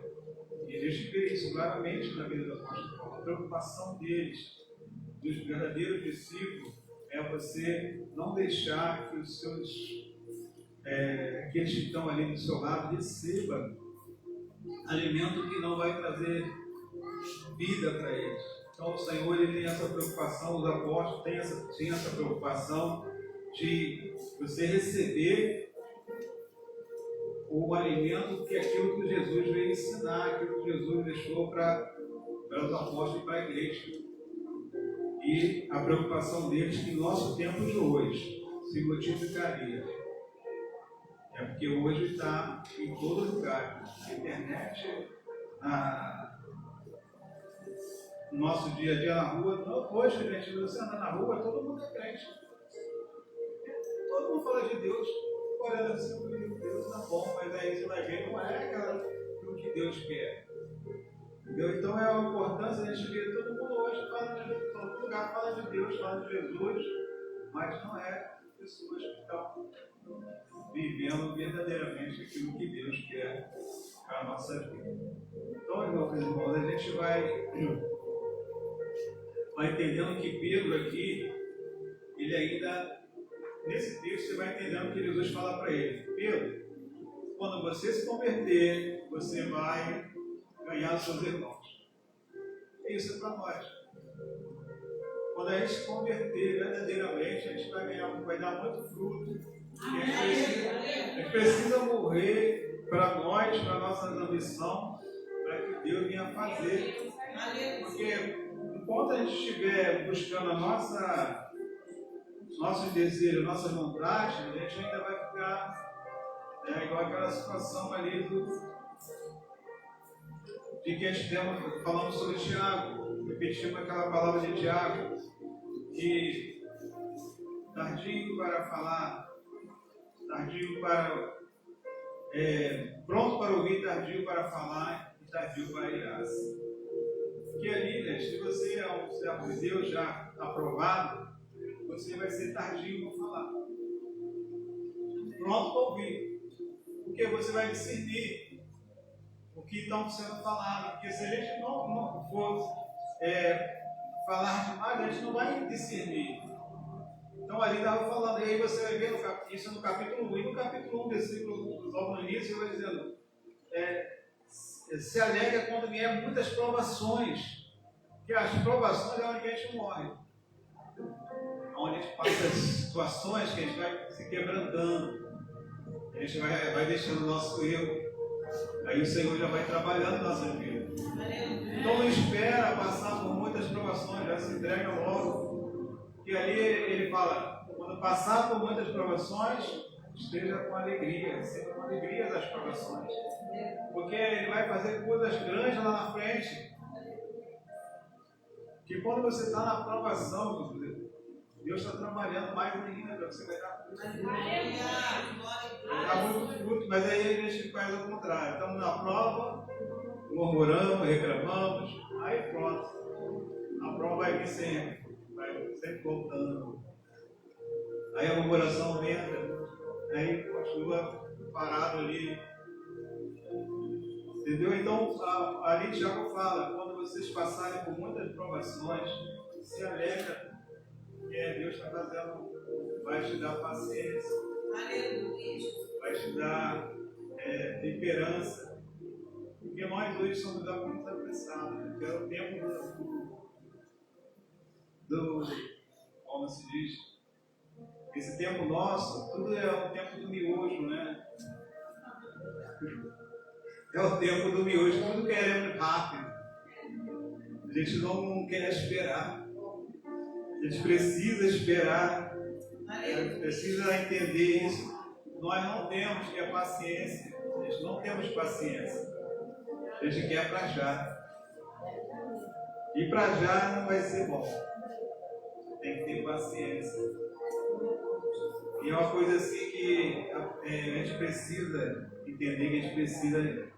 E a gente vê isso claramente na vida do apóstolo Paulo. A preocupação deles, dos verdadeiros discípulos, é você não deixar que os seus, aqueles que estão ali do seu lado, recebam alimento que não vai trazer vida para eles. Então o Senhor ele tem essa preocupação, os apóstolos têm essa preocupação de você receber o alimento que é aquilo que Jesus veio ensinar, aquilo que Jesus deixou para para os apóstolos e para a igreja. E a preocupação deles que nosso tempo de hoje se multiplicaria. É porque hoje está em todo lugar. A internet, no nosso dia a dia na rua. Hoje, gente, você anda na rua, todo mundo é crente. Todo mundo fala de Deus. Olha, Deus tá bom, mas aí você vai ver, não é aquilo que Deus quer. Entendeu? Então é a importância da gente ver todo mundo hoje fala de Deus, todo lugar fala de Deus, fala de Jesus, mas não é pessoas que estão vivendo verdadeiramente aquilo que Deus quer para a nossa vida. Então, meus irmãos, a gente vai entendendo que Pedro aqui, ele ainda, nesse texto, você vai entendendo que Jesus fala para ele: Pedro, quando você se converter, você vai ganhar os seus irmãos. Isso é para nós. Quando a gente se converter verdadeiramente, a gente vai dar muito fruto. A gente precisa morrer para nós, para a nossa ambição, para que Deus venha fazer. Porque enquanto a gente estiver buscando nossos desejos, nossas vontades, a gente ainda vai ficar igual aquela situação ali de que a gente falamos sobre Tiago, repetimos aquela palavra de Tiago, que tardio para falar, tardio para pronto para ouvir, tardio para falar e tardio para irar-se. Porque ali, né, se você é um servo de Deus já aprovado, você vai ser tardio para falar, pronto para ouvir, porque você vai discernir o que está sendo falado. Porque se a gente não for falar demais, a gente não vai discernir. Então ali estava falando, e aí você vai ver isso no capítulo 1. E no capítulo 1, versículo logo no início, vai dizendo: se alegra quando vier muitas provações. Que as provações é onde a gente morre. Onde a gente passa as situações que a gente vai se quebrantando. A gente vai deixando o nosso erro. Aí o Senhor já vai trabalhando na nossa vida. Então não espera passar por muitas provações, já se entrega logo. Porque ali ele fala: quando passar por muitas provações, esteja com alegria, seja com alegria das provações. Porque ele vai fazer coisas grandes lá na frente. Que quando você está na provação, Deus está trabalhando mais ainda para você ganhar muito fruto, mas aí a gente faz o contrário. Estamos na prova, murmuramos, reclamamos, aí pronto. A prova vai vir sempre voltando. Aí a murmuração aumenta, aí continua parado ali. Entendeu? Então, ali Tiago fala: quando vocês passarem por muitas provações, se alegra, porque Deus está fazendo, vai te dar paciência, vai te dar temperança, porque nós hoje somos muito apressados, é o tempo como se diz, esse tempo nosso, tudo é o tempo do miojo, né? É o tempo do miojo, tudo queremos rápido. A gente não quer esperar. A gente precisa esperar. A gente precisa entender isso. Nós não temos que a paciência. A gente não temos paciência. A gente quer para já. E para já não vai ser bom. Tem que ter paciência. E é uma coisa assim que a gente precisa entender, que a gente precisa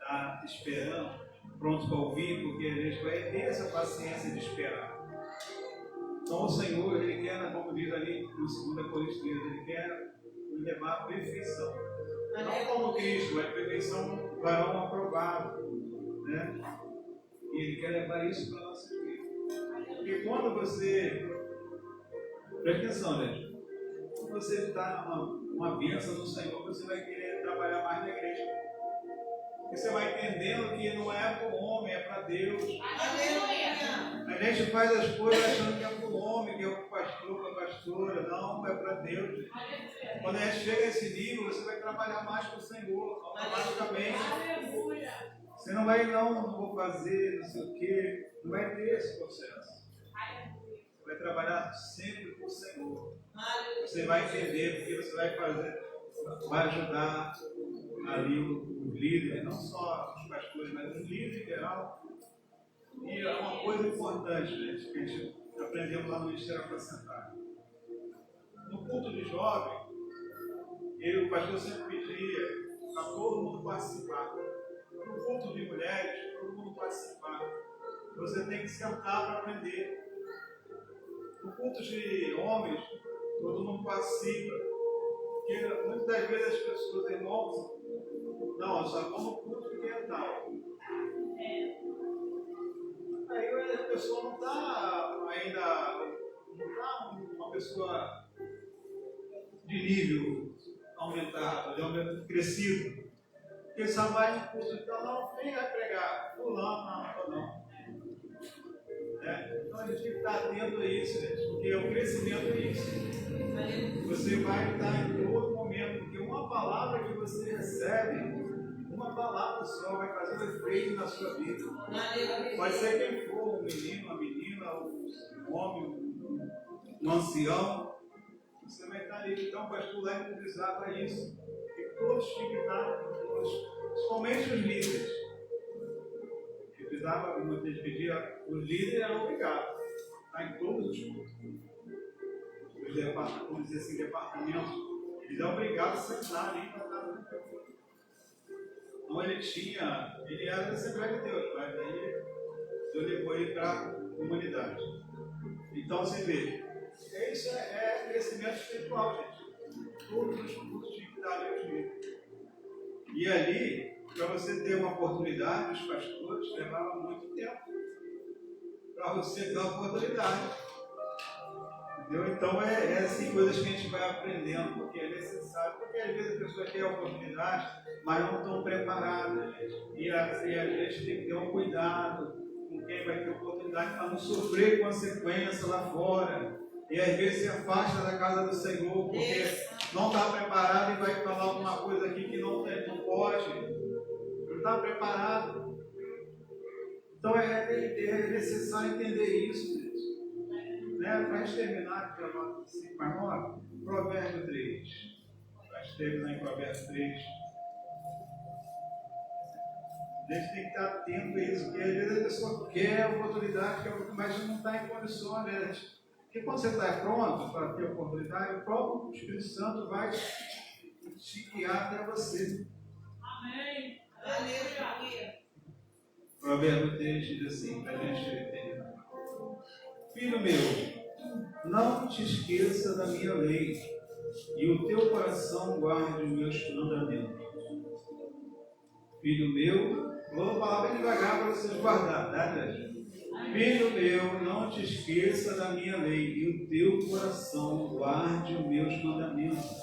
estar esperando, pronto para ouvir, porque a gente vai ter essa paciência de esperar. Então o Senhor, Ele quer, como diz ali no 2 Coríntios 13, Ele quer nos levar à perfeição. Não como Cristo, mas perfeição do varão aprovado, né? E Ele quer levar isso para a nossa vida. Porque quando você... Presta atenção, gente. Quando você está uma bênção do Senhor, você vai querer trabalhar mais na igreja. Porque você vai entendendo que não é para o homem, é para Deus. A gente faz as coisas achando que é para o homem, que é para o pastor, para a pastora. Não, é para Deus. Quando a gente chega a esse nível, você vai trabalhar mais para o Senhor, automaticamente. Você não vai, não vou fazer, não sei o quê. Não vai ter esse processo. Você vai trabalhar sempre com o Senhor. Você vai entender porque você vai fazer, vai ajudar ali os líderes, não só os pastores, mas os líderes em geral. E é uma coisa importante, gente, que a gente aprendeu lá no Ministério Apacentar. No culto de jovem, o pastor sempre pedia para todo mundo participar. No culto de mulheres, todo mundo participar. Você tem que sentar para aprender. No culto de homens, todo mundo participa. Porque muitas das vezes as pessoas, irmãos, não, eu só vou no culto que é tal. Aí a pessoa não está ainda, não está uma pessoa de nível aumentado, de aumento crescido. Porque só vai no curso, então não, quem vai pregar? Fulano, não. Então a gente tem que estar atento a isso, gente, porque o crescimento é isso. Você vai estar em todo momento, porque uma palavra que você recebe, uma palavra só vai fazer um efeito na sua vida. Pode ser quem for, um menino, uma menina, um homem, um ancião. Você vai estar ali. Então, o pastor vai utilizar para isso. E todos tinham que estar, principalmente os líderes. Ele precisava, muitas vezes pedia, os líderes eram obrigados a estar em todos os cultos. Os departamentos, vamos dizer assim, departamentos, eles eram obrigados a sentar ali para estar no culto. Então ele era da Assembleia de Deus, mas aí Deus levou ele para a comunidade. Então você vê, isso é crescimento espiritual, gente. Todos os cultos tinham que estar ali os líderes. E ali, para você ter uma oportunidade, os pastores levavam muito tempo para você ter uma oportunidade. Entendeu? Então é assim coisas que a gente vai aprendendo, porque é necessário, porque às vezes a pessoa quer a oportunidade, mas não estão preparadas, gente. E a gente tem que ter um cuidado com quem vai ter oportunidade para não sofrer consequências lá fora. E às vezes se afasta da casa do Senhor, porque não está preparado e vai falar alguma coisa aqui que não pode. Não está preparado. Então é necessário entender isso, gente. Para a gente terminar, que é a nota 5/9, Provérbio 3. Para a gente terminar em Provérbio 3. A gente tem que estar atento a isso, porque às vezes a pessoa quer a oportunidade, mas não está em condições, né? Porque quando você está pronto para ter a oportunidade, o próprio Espírito Santo vai te guiar até você. Amém. Aleluia. Provérbio 3 diz assim, para a gente terminar. Filho meu, não te esqueça da minha lei, e o teu coração guarde os meus mandamentos. Filho meu, vou falar bem devagar para vocês guardarem, tá, gente? Filho meu, não te esqueça da minha lei, e o teu coração guarde os meus mandamentos.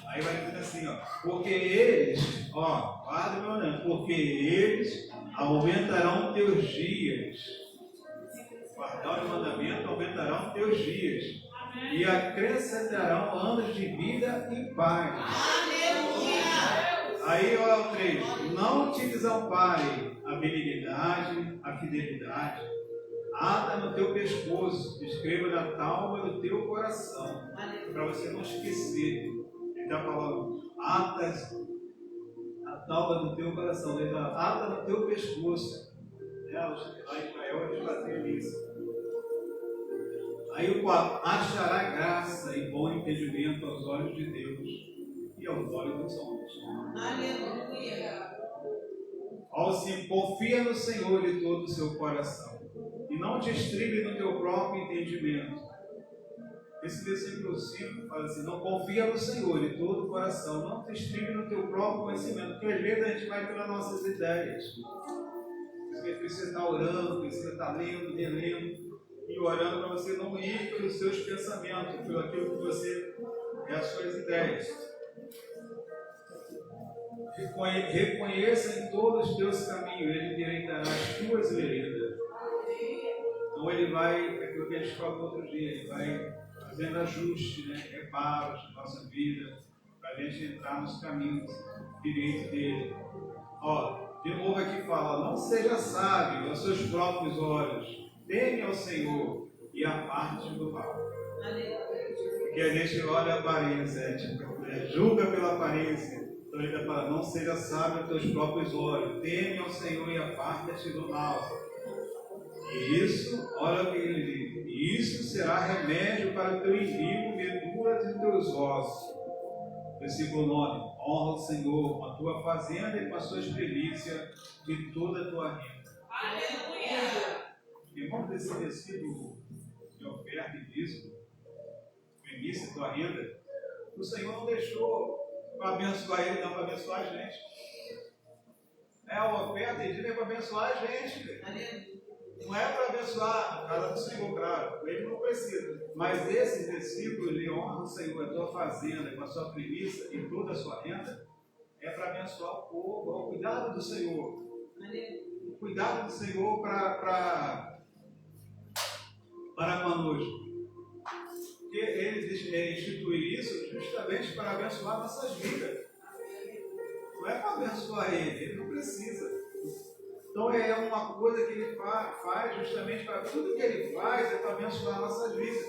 Aí vai dizer assim, porque eles, guarda o meu mandamento, porque eles aumentarão teus dias. Guardar o mandamento aumentarão teus dias. Amém. E acrescentarão anos de vida e paz. Aleluia! Aí, o 3. Não te desampare a benignidade, a fidelidade. Ata no teu pescoço, escreva na tábua do teu coração. Para você não esquecer. Ele está falando, ata a tábua do teu coração. Ele fala, ata no teu pescoço. Lá em Israel eles faziam isso. Aí o 4, achará graça e bom entendimento aos olhos de Deus e aos olhos dos homens. Aleluia. Ao sim, confia no Senhor de todo o seu coração e não te estribe no teu próprio entendimento. Esse versículo 5 fala assim, não confia no Senhor de todo o coração, não te estribe no teu próprio conhecimento, porque às vezes a gente vai pelas nossas ideias. Você precisa estar orando, precisa estar lendo, relendo e orando para você não ir pelos seus pensamentos, pelo aquilo que você é as suas ideias. Reconheça em todos os teus caminhos, ele endireitará as tuas veredas. Então ele vai, aquilo que a gente falou outro dia, ele vai fazendo ajuste, reparos na nossa vida, para a gente entrar nos caminhos direitos dele. Ó, de novo aqui fala, não seja sábio aos seus próprios olhos, teme ao Senhor e aparte do mal. Porque a gente olha a aparência, julga pela aparência. Então ele está falando, não seja sábio aos teus próprios olhos, teme ao Senhor e aparte do mal. E isso, olha o que ele diz, e isso será remédio para o teu inimigo, medula de teus ossos. Versículo 9, honra o Senhor com a tua fazenda e com as suas delícias de toda a tua renda. Aleluia! Irmão, desse versículo de oferta e dízimo, no início da tua renda, o Senhor não deixou para abençoar ele, não, para abençoar a gente. A oferta e dízimo é para abençoar a gente. Aleluia! Não é para abençoar a casa do Senhor, claro, ele não precisa. Mas esse versículo, ele honra o Senhor, a tua fazenda, com a sua premissa e toda a sua renda, é para abençoar o povo, o cuidado do Senhor. O cuidado do Senhor para conosco. Porque ele institui isso justamente para abençoar nossas vidas. Não é para abençoar ele não precisa. Então é uma coisa que ele faz justamente para tudo que ele faz é para abençoar nossas vidas.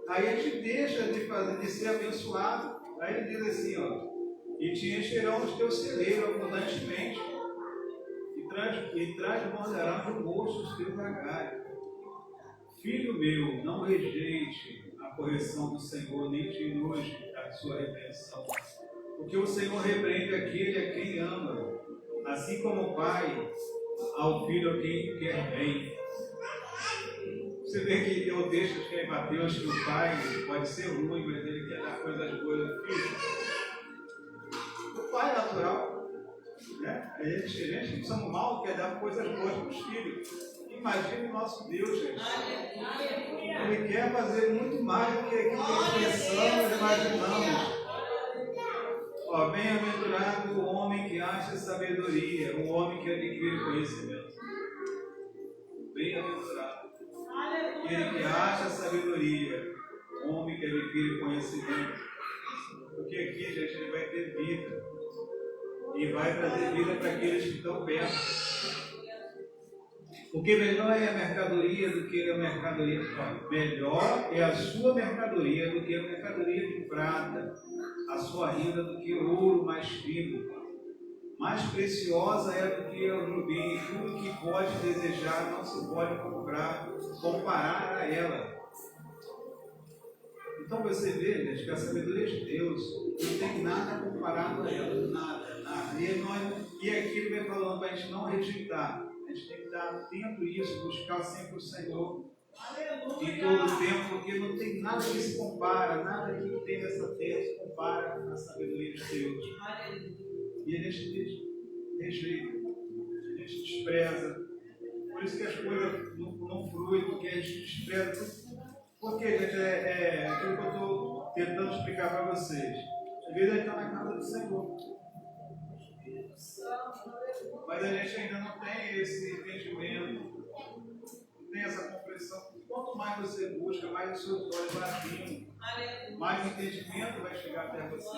Aí a gente deixa de ser abençoado. Aí ele diz assim, ó, e te encherão os teus celeiros abundantemente, e transbordarão de moço os teus lagares. Filho meu, não rejeite a correção do Senhor, nem te enoje a sua repreensão. Porque o Senhor repreende aquele a quem ama, assim como o pai ao filho a quem quer bem. Você vê que tem o texto que é em Mateus que o pai pode ser ruim, mas ele quer dar coisas boas ao filho. O pai é natural, né? A gente somos mal, quer dar coisas boas para os filhos. Imagine o nosso Deus, gente. Ele quer fazer muito mais do que pensamos e imaginamos. Ó, bem-aventurado o homem que acha sabedoria, o homem que adquire conhecimento. Bem-aventurado. Aquele que acha sabedoria, o homem que adquire conhecimento. Porque aqui, gente, ele vai ter vida. E vai trazer vida para aqueles que estão perto. Porque melhor é a mercadoria do que a mercadoria de prata. Melhor é a sua mercadoria do que a mercadoria de prata. A sua renda do que o ouro mais fino. Mais preciosa é do que o rubi. Tudo que pode desejar não se pode comparar a ela. Então você vê, gente, que a sabedoria de Deus não tem nada comparado a ela. Nada. E aqui ele vem falando para a gente não rejeitar. A gente tem que estar atento a isso, buscar sempre o Senhor em todo o tempo, porque não tem nada que se compara, nada que tem nessa terra se compara à sabedoria de Deus. E a gente rejeita, a gente despreza. Por isso que as coisas não fluem, porque a gente despreza. Porque, gente, é aquilo que eu estou tentando explicar para vocês. Às vezes a gente está na casa do Senhor. Mas a gente ainda não tem esse entendimento, não tem essa compreensão. Quanto mais você busca, mais os seus olhos vão abrindo, mais entendimento vai chegar até você.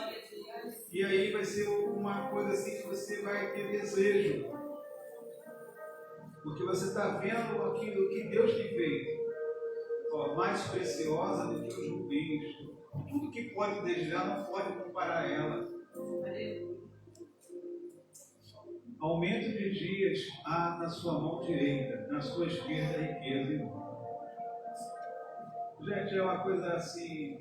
E aí vai ser uma coisa assim que você vai ter desejo. Porque você está vendo aquilo que Deus tem feito. Ó, mais preciosa do que os rubins. Tudo que pode desejar não pode comparar a ela. Aumento de dias há na sua mão direita, na sua esquerda riqueza, irmão. Gente, é uma coisa assim,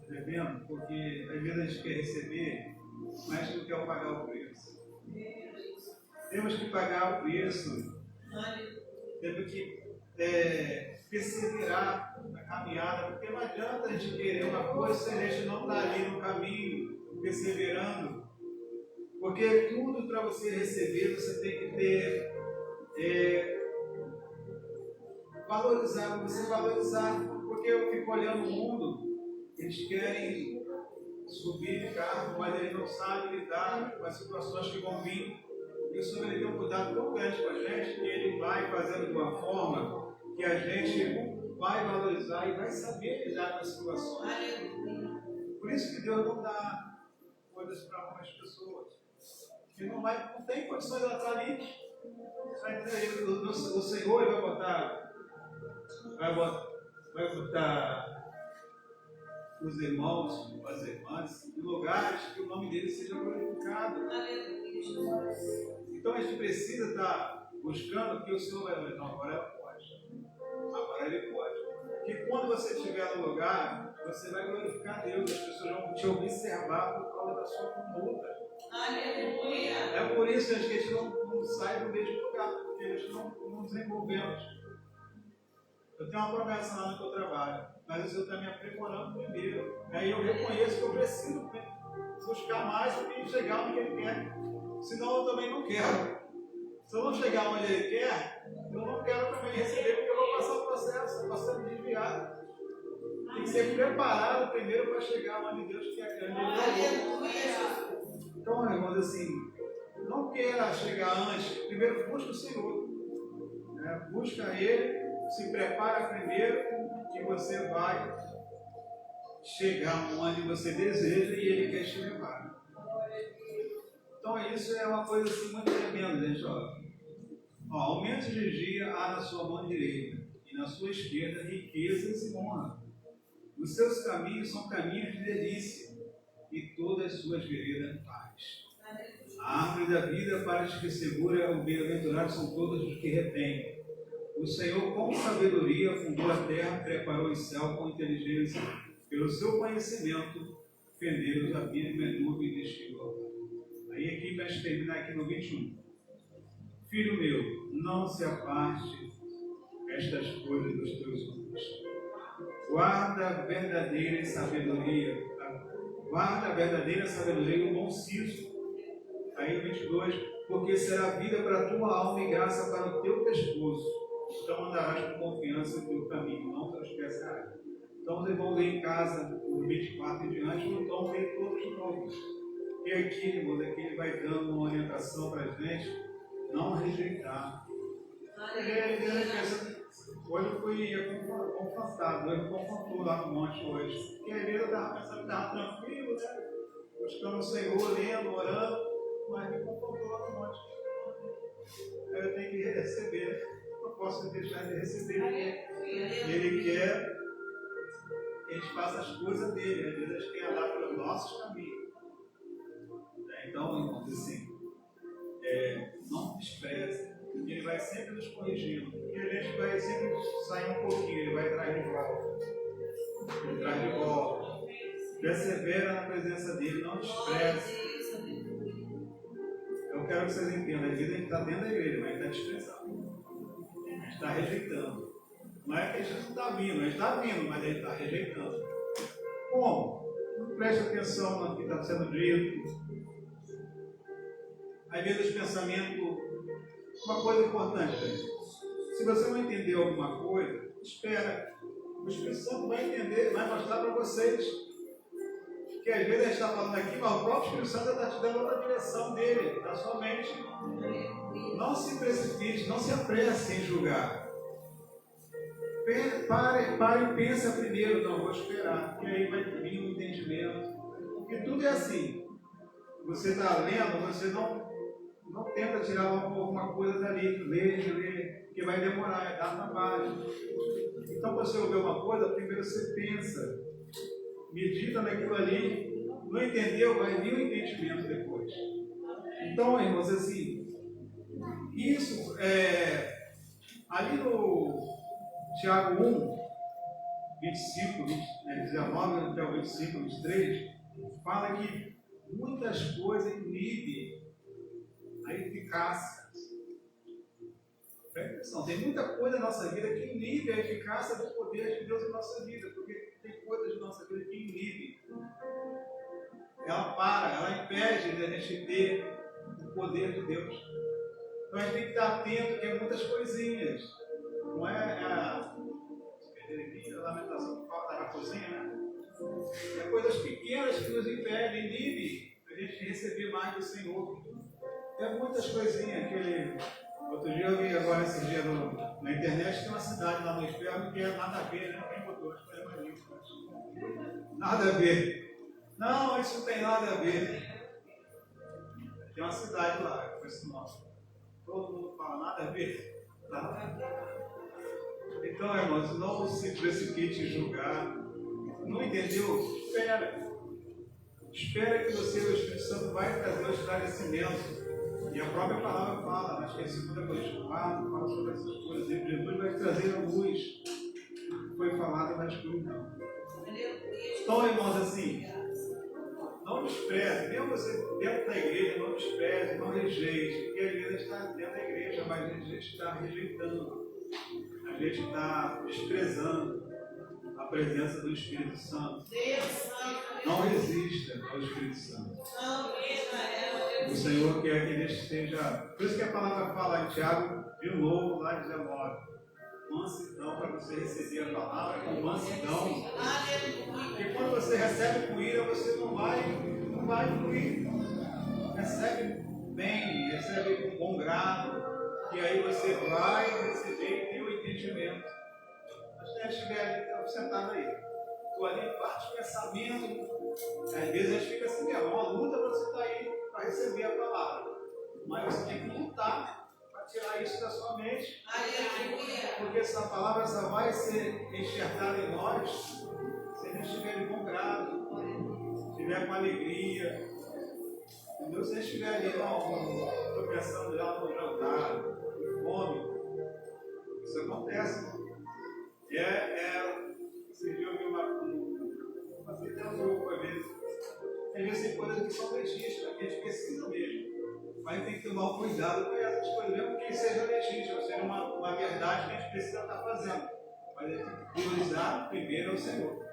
tremendo, porque às vezes a gente quer receber, mas não quer pagar o preço. Temos que pagar o preço. Temos que perseverar na caminhada, porque não adianta a gente querer uma coisa se a gente não está ali no caminho, perseverando. Porque tudo para você receber, você tem que ter valorizar, você valorizar. Porque eu fico olhando o mundo, eles querem subir de carro, mas eles não sabem lidar com as situações que vão vir. E o Senhor tem um cuidado tão grande com a gente, que Ele vai fazendo de uma forma que a gente vai valorizar e vai saber lidar com as situações. Por isso que Deus não dá coisas para algumas pessoas. Ele não tem condições de estar ali. O Senhor ele vai botar os irmãos, as irmãs, em lugares que o nome dele seja glorificado. Então a gente precisa estar buscando que o Senhor vai dizer, não, agora ela pode. Agora ele pode. Que quando você estiver no lugar, você vai glorificar Deus, as pessoas vão te observar por causa da sua conduta. Aleluia. É por isso que a gente não sai do mesmo lugar, porque a gente não desenvolvemos. Eu tenho uma promessa lá no que eu trabalho, mas o Senhor está me aprimorando primeiro. Aí eu reconheço que eu preciso buscar mais do que chegar onde Ele quer. Senão eu também não quero. Se eu não chegar onde Ele quer, eu não quero também receber, porque eu vou passar o processo, eu vou ser desviado. Tem que ser preparado primeiro para chegar onde Deus quer que Aleluia. Então, irmãos, assim, não queira chegar antes, primeiro busca o Senhor. Busca Ele, se prepara primeiro, que você vai chegar onde você deseja e Ele quer te levar. Então, isso é uma coisa assim, muito tremenda, gente. Aumento de dia há na sua mão direita e na sua esquerda riquezas e honra. Os seus caminhos são caminhos de delícia e todas as suas veredas paz. A árvore da vida para os que segura o bem-aventurado são todos os que retêm. O Senhor com sabedoria fundou a terra, preparou o céu com inteligência. Pelo seu conhecimento, fendeu os abismos e nuvens de estímulo. Aí aqui para terminar aqui no 21. Filho meu, não se aparte estas coisas dos teus olhos. Guarda a verdadeira sabedoria e o bom siso. Aí 22, porque será vida para a tua alma e graça para o teu pescoço. Então andarás com confiança no teu caminho, não tropeçarás. Então os irmãos ler em casa, o 24 e diante, ou então ler todos os nomes. E aqui, irmãos, aqui ele vai dando uma orientação para a gente, não rejeitar. Hoje eu fui confrontado, ele me confrontou lá no monte hoje. Porque às vezes eu estava pensando que estava tranquilo, né? Buscando o Senhor, lendo, orando, mas me confrontou lá no monte. Aí eu tenho que receber, não posso deixar de receber, porque Ele quer que a gente faça as coisas dele, às vezes a gente quer andar pelos nossos caminhos. Então, irmãos, assim, não despreze. Porque Ele vai sempre nos corrigindo. E a gente vai sempre sair um pouquinho, Ele vai atrás de volta. Ele traz de volta. Persevera na presença dEle, não despreze. Eu quero que vocês entendam, a vida está dentro da igreja, mas está desprezando. A gente está rejeitando. Não é que a gente não está vindo, a gente está vindo, mas a gente está rejeitando. Como? Não preste atenção no que está sendo dito. Às vezes os pensamentos. Uma coisa importante, gente. Se você não entender alguma coisa, espera. O Espírito Santo vai entender, vai mostrar para vocês. Porque às vezes a gente está falando aqui, mas o próprio Espírito Santo está te dando outra direção dele, da sua mente. Não se precipite, não se apresse em julgar. Pare e pensa primeiro, não, vou esperar. E aí vai vir um entendimento. Porque tudo é assim. Você está lendo, você não tenta tirar alguma coisa dali, ler, porque vai demorar, dá trabalho. Então, você ouvir uma coisa, primeiro você pensa, medita naquilo ali, não entendeu, vai vir o entendimento depois. Então, irmãos, assim, isso ali no Tiago 1, 25, 19 até o 25, 23, fala que muitas coisas inibem a eficácia. Presta atenção, tem muita coisa na nossa vida que inibe a eficácia do poder de Deus em nossa vida, porque tem coisas na nossa vida que inibem. Ela impede de a gente ter o poder de Deus. Então a gente tem que estar atento, que é muitas coisinhas. Não é a lamentação que fala da raposinha, né? É coisas pequenas que nos impedem, inibem a gente receber mais do Senhor. Tem muitas coisinhas outro dia eu vi agora esse dia na internet, tem uma cidade lá no inferno que é nada a ver, né? Quem botou? Acho que foi mais isso. Nada a ver. Não, isso não tem nada a ver. Tem uma cidade lá com esse nome. Todo mundo fala nada a ver. Tá? Então, irmãos, não se precipite em julgar. Não entendeu? Espera. Espera que você, o Espírito Santo, vai trazer o esclarecimento. E a própria palavra fala, acho que é 2 Coríntios 4, fala sobre essas coisas. E Jesus vai trazer a luz. Foi falado na escuridão. Então, irmãos, assim, não despreze, mesmo você dentro da igreja, não despreze, não rejeite, porque a igreja está dentro da igreja, mas a gente está rejeitando, a gente está desprezando a presença do Espírito Santo. Não resista ao Espírito Santo. O Senhor quer que ele esteja. Por isso que a palavra fala em Tiago, de novo, lá 19. Mansidão, para você receber a palavra com mansidão. Porque quando você recebe com ira, você não vai fluir. Recebe bem, recebe com bom grado, e aí você vai receber e ter o entendimento. Mas se estiver ali, sentado aí, estou ali, bate pensamento. Às vezes a gente fica assim mesmo, é uma luta para você estar aí para receber a palavra. Mas você tem que lutar para tirar isso da sua mente. Porque essa palavra só vai ser enxertada em nós se a gente estiver de bom grado, estiver com alegria. Entendeu? Se a gente estiver ali, estou pensando já no jantar, com fome, isso acontece. Esse dia eu vi assim, tem um grupo, às vezes tem coisas que são legítimas, que a gente precisa mesmo. Mas tem que tomar um cuidado com essas coisas, mesmo que seja legítimo, seja uma verdade que a gente precisa estar fazendo. Mas a gente tem que priorizar primeiro o Senhor.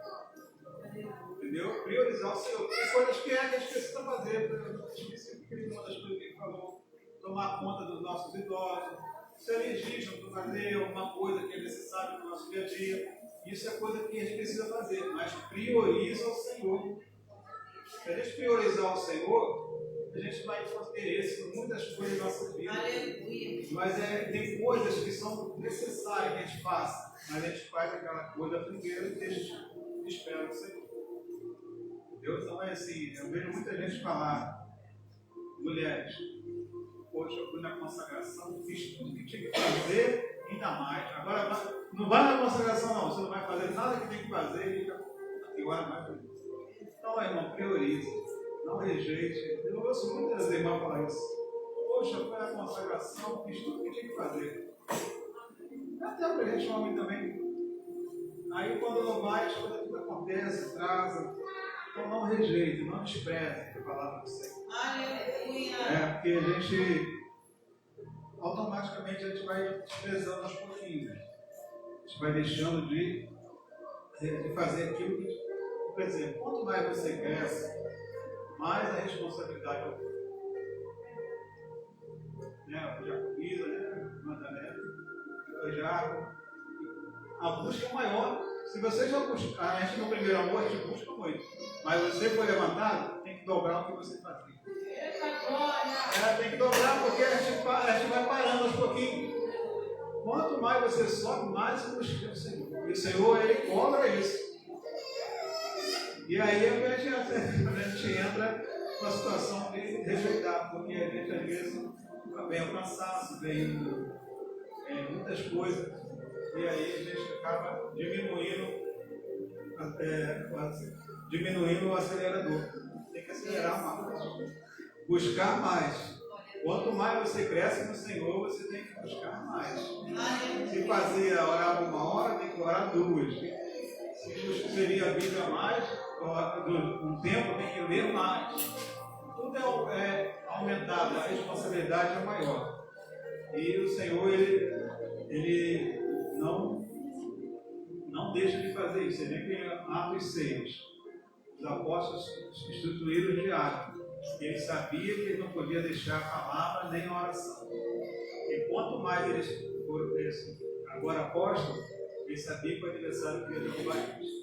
Entendeu? Priorizar o Senhor. Tem coisas que a gente precisa fazer. Uma das coisas que ele falou, tomar conta dos nossos idosos. Isso é legítimo, fazer alguma coisa que é necessária no nosso dia a dia. Isso é coisa que a gente precisa fazer, mas prioriza o Senhor. Se a gente priorizar o Senhor, a gente vai ter interesse em muitas coisas da nossa vida. Mas tem coisas que são necessárias que a gente faça, mas a gente faz aquela coisa primeiro e deixa espera o Senhor. Deus não é assim. Eu vejo muita gente falar, mulheres, poxa, eu fui na consagração, fiz tudo que tinha que fazer, ainda mais. Agora não vai na consagração não, você não vai fazer nada que tem que fazer e agora vai fazer. Então, irmão, priorize, não rejeite. Eu ouço muitas irmãs falar isso. Poxa, foi a consagração, fiz tudo que tinha que fazer. Até para a gente, homem também. Aí, quando não vai, as coisas tudo acontecem, atrasa. Então, não rejeite, não despreze a palavra do Senhor. Porque a gente, automaticamente, a gente vai desprezando aos pouquinhos. A gente vai deixando de fazer aquilo que. Por exemplo, quanto mais você cresce, mais a responsabilidade é o Jacobisa, Madalena, o Jaco. A busca é maior. Se você já buscar, a gente no primeiro amor, a gente busca muito. Mas você foi levantado, tem que dobrar o que você fazia. Tem que dobrar porque a gente vai parando aos pouquinhos. Quanto mais você sobe, mais você busca o Senhor. E o Senhor, Ele cobra isso. E aí a gente entra numa situação de rejeitar, porque a gente às vezes vem o cansaço, vem muitas coisas, e aí a gente acaba diminuindo o acelerador. Tem que acelerar mais, buscar mais. Quanto mais você cresce no Senhor, você tem que buscar mais. Se fazia orar 1 hora, tem que orar 2. Se seria a Bíblia mais, um tempo tem que ler mais. Tudo é aumentado, a responsabilidade é maior. E o Senhor, ele não deixa de fazer isso. Ele vem em Atos 6. Os apóstolos instituíram o diácono. Ele sabia que ele não podia deixar a palavra nem a oração. E quanto mais eles foram agora apóstolos, ele sabia que o adversário queria derrubar isso.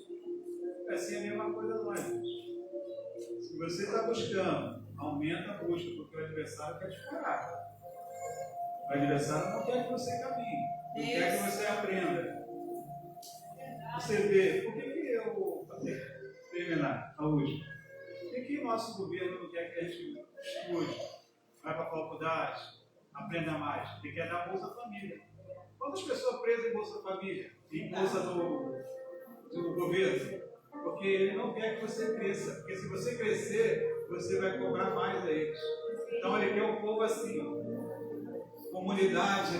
Assim é a mesma coisa nós. Se você está buscando, aumenta a busca, porque o adversário quer te parar. O adversário não quer que você caminhe, não quer que você aprenda. Você vê, por que eu vou terminar a última? Por que o nosso governo não quer que a gente estude? vai para a faculdade, aprenda mais. Ele quer dar Bolsa Família. Quantas pessoas presas em Bolsa Família? Em Bolsa do governo? Porque ele não quer que você cresça. Porque se você crescer, você vai cobrar mais a eles. Então ele quer um povo assim, comunidade,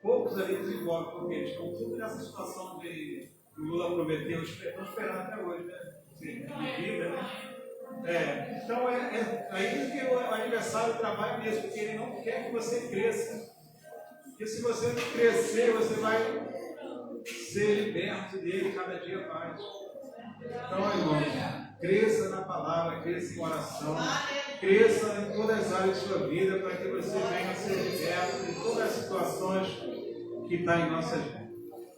poucos ali desenvolvem, porque eles estão tudo nessa situação que o Lula prometeu, estão esperando até hoje, né? De vida, né? Então é aí que o adversário trabalha nisso, porque ele não quer que você cresça. Porque se você não crescer, você vai ser liberto dele cada dia mais. Então, irmãos, cresça na palavra, cresça em oração, cresça em todas as áreas de sua vida, para que você venha a ser liberto de todas as situações que estão em nossas vidas.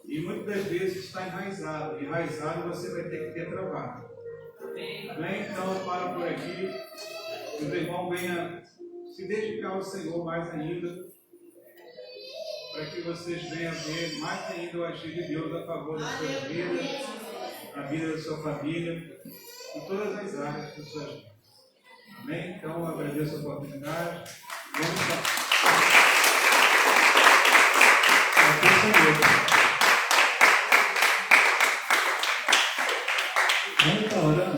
E muitas das vezes está enraizado. Enraizado você vai ter que ter trabalho. Bem, então eu paro por aqui. Que o irmão venha se dedicar ao Senhor mais ainda, para que vocês venham ver mais ainda o agir de Deus a favor da sua vida, a vida da sua família, em todas as áreas das suas vidas. Amém? Então eu agradeço a oportunidade. Vamos lá. Vamos estar orando.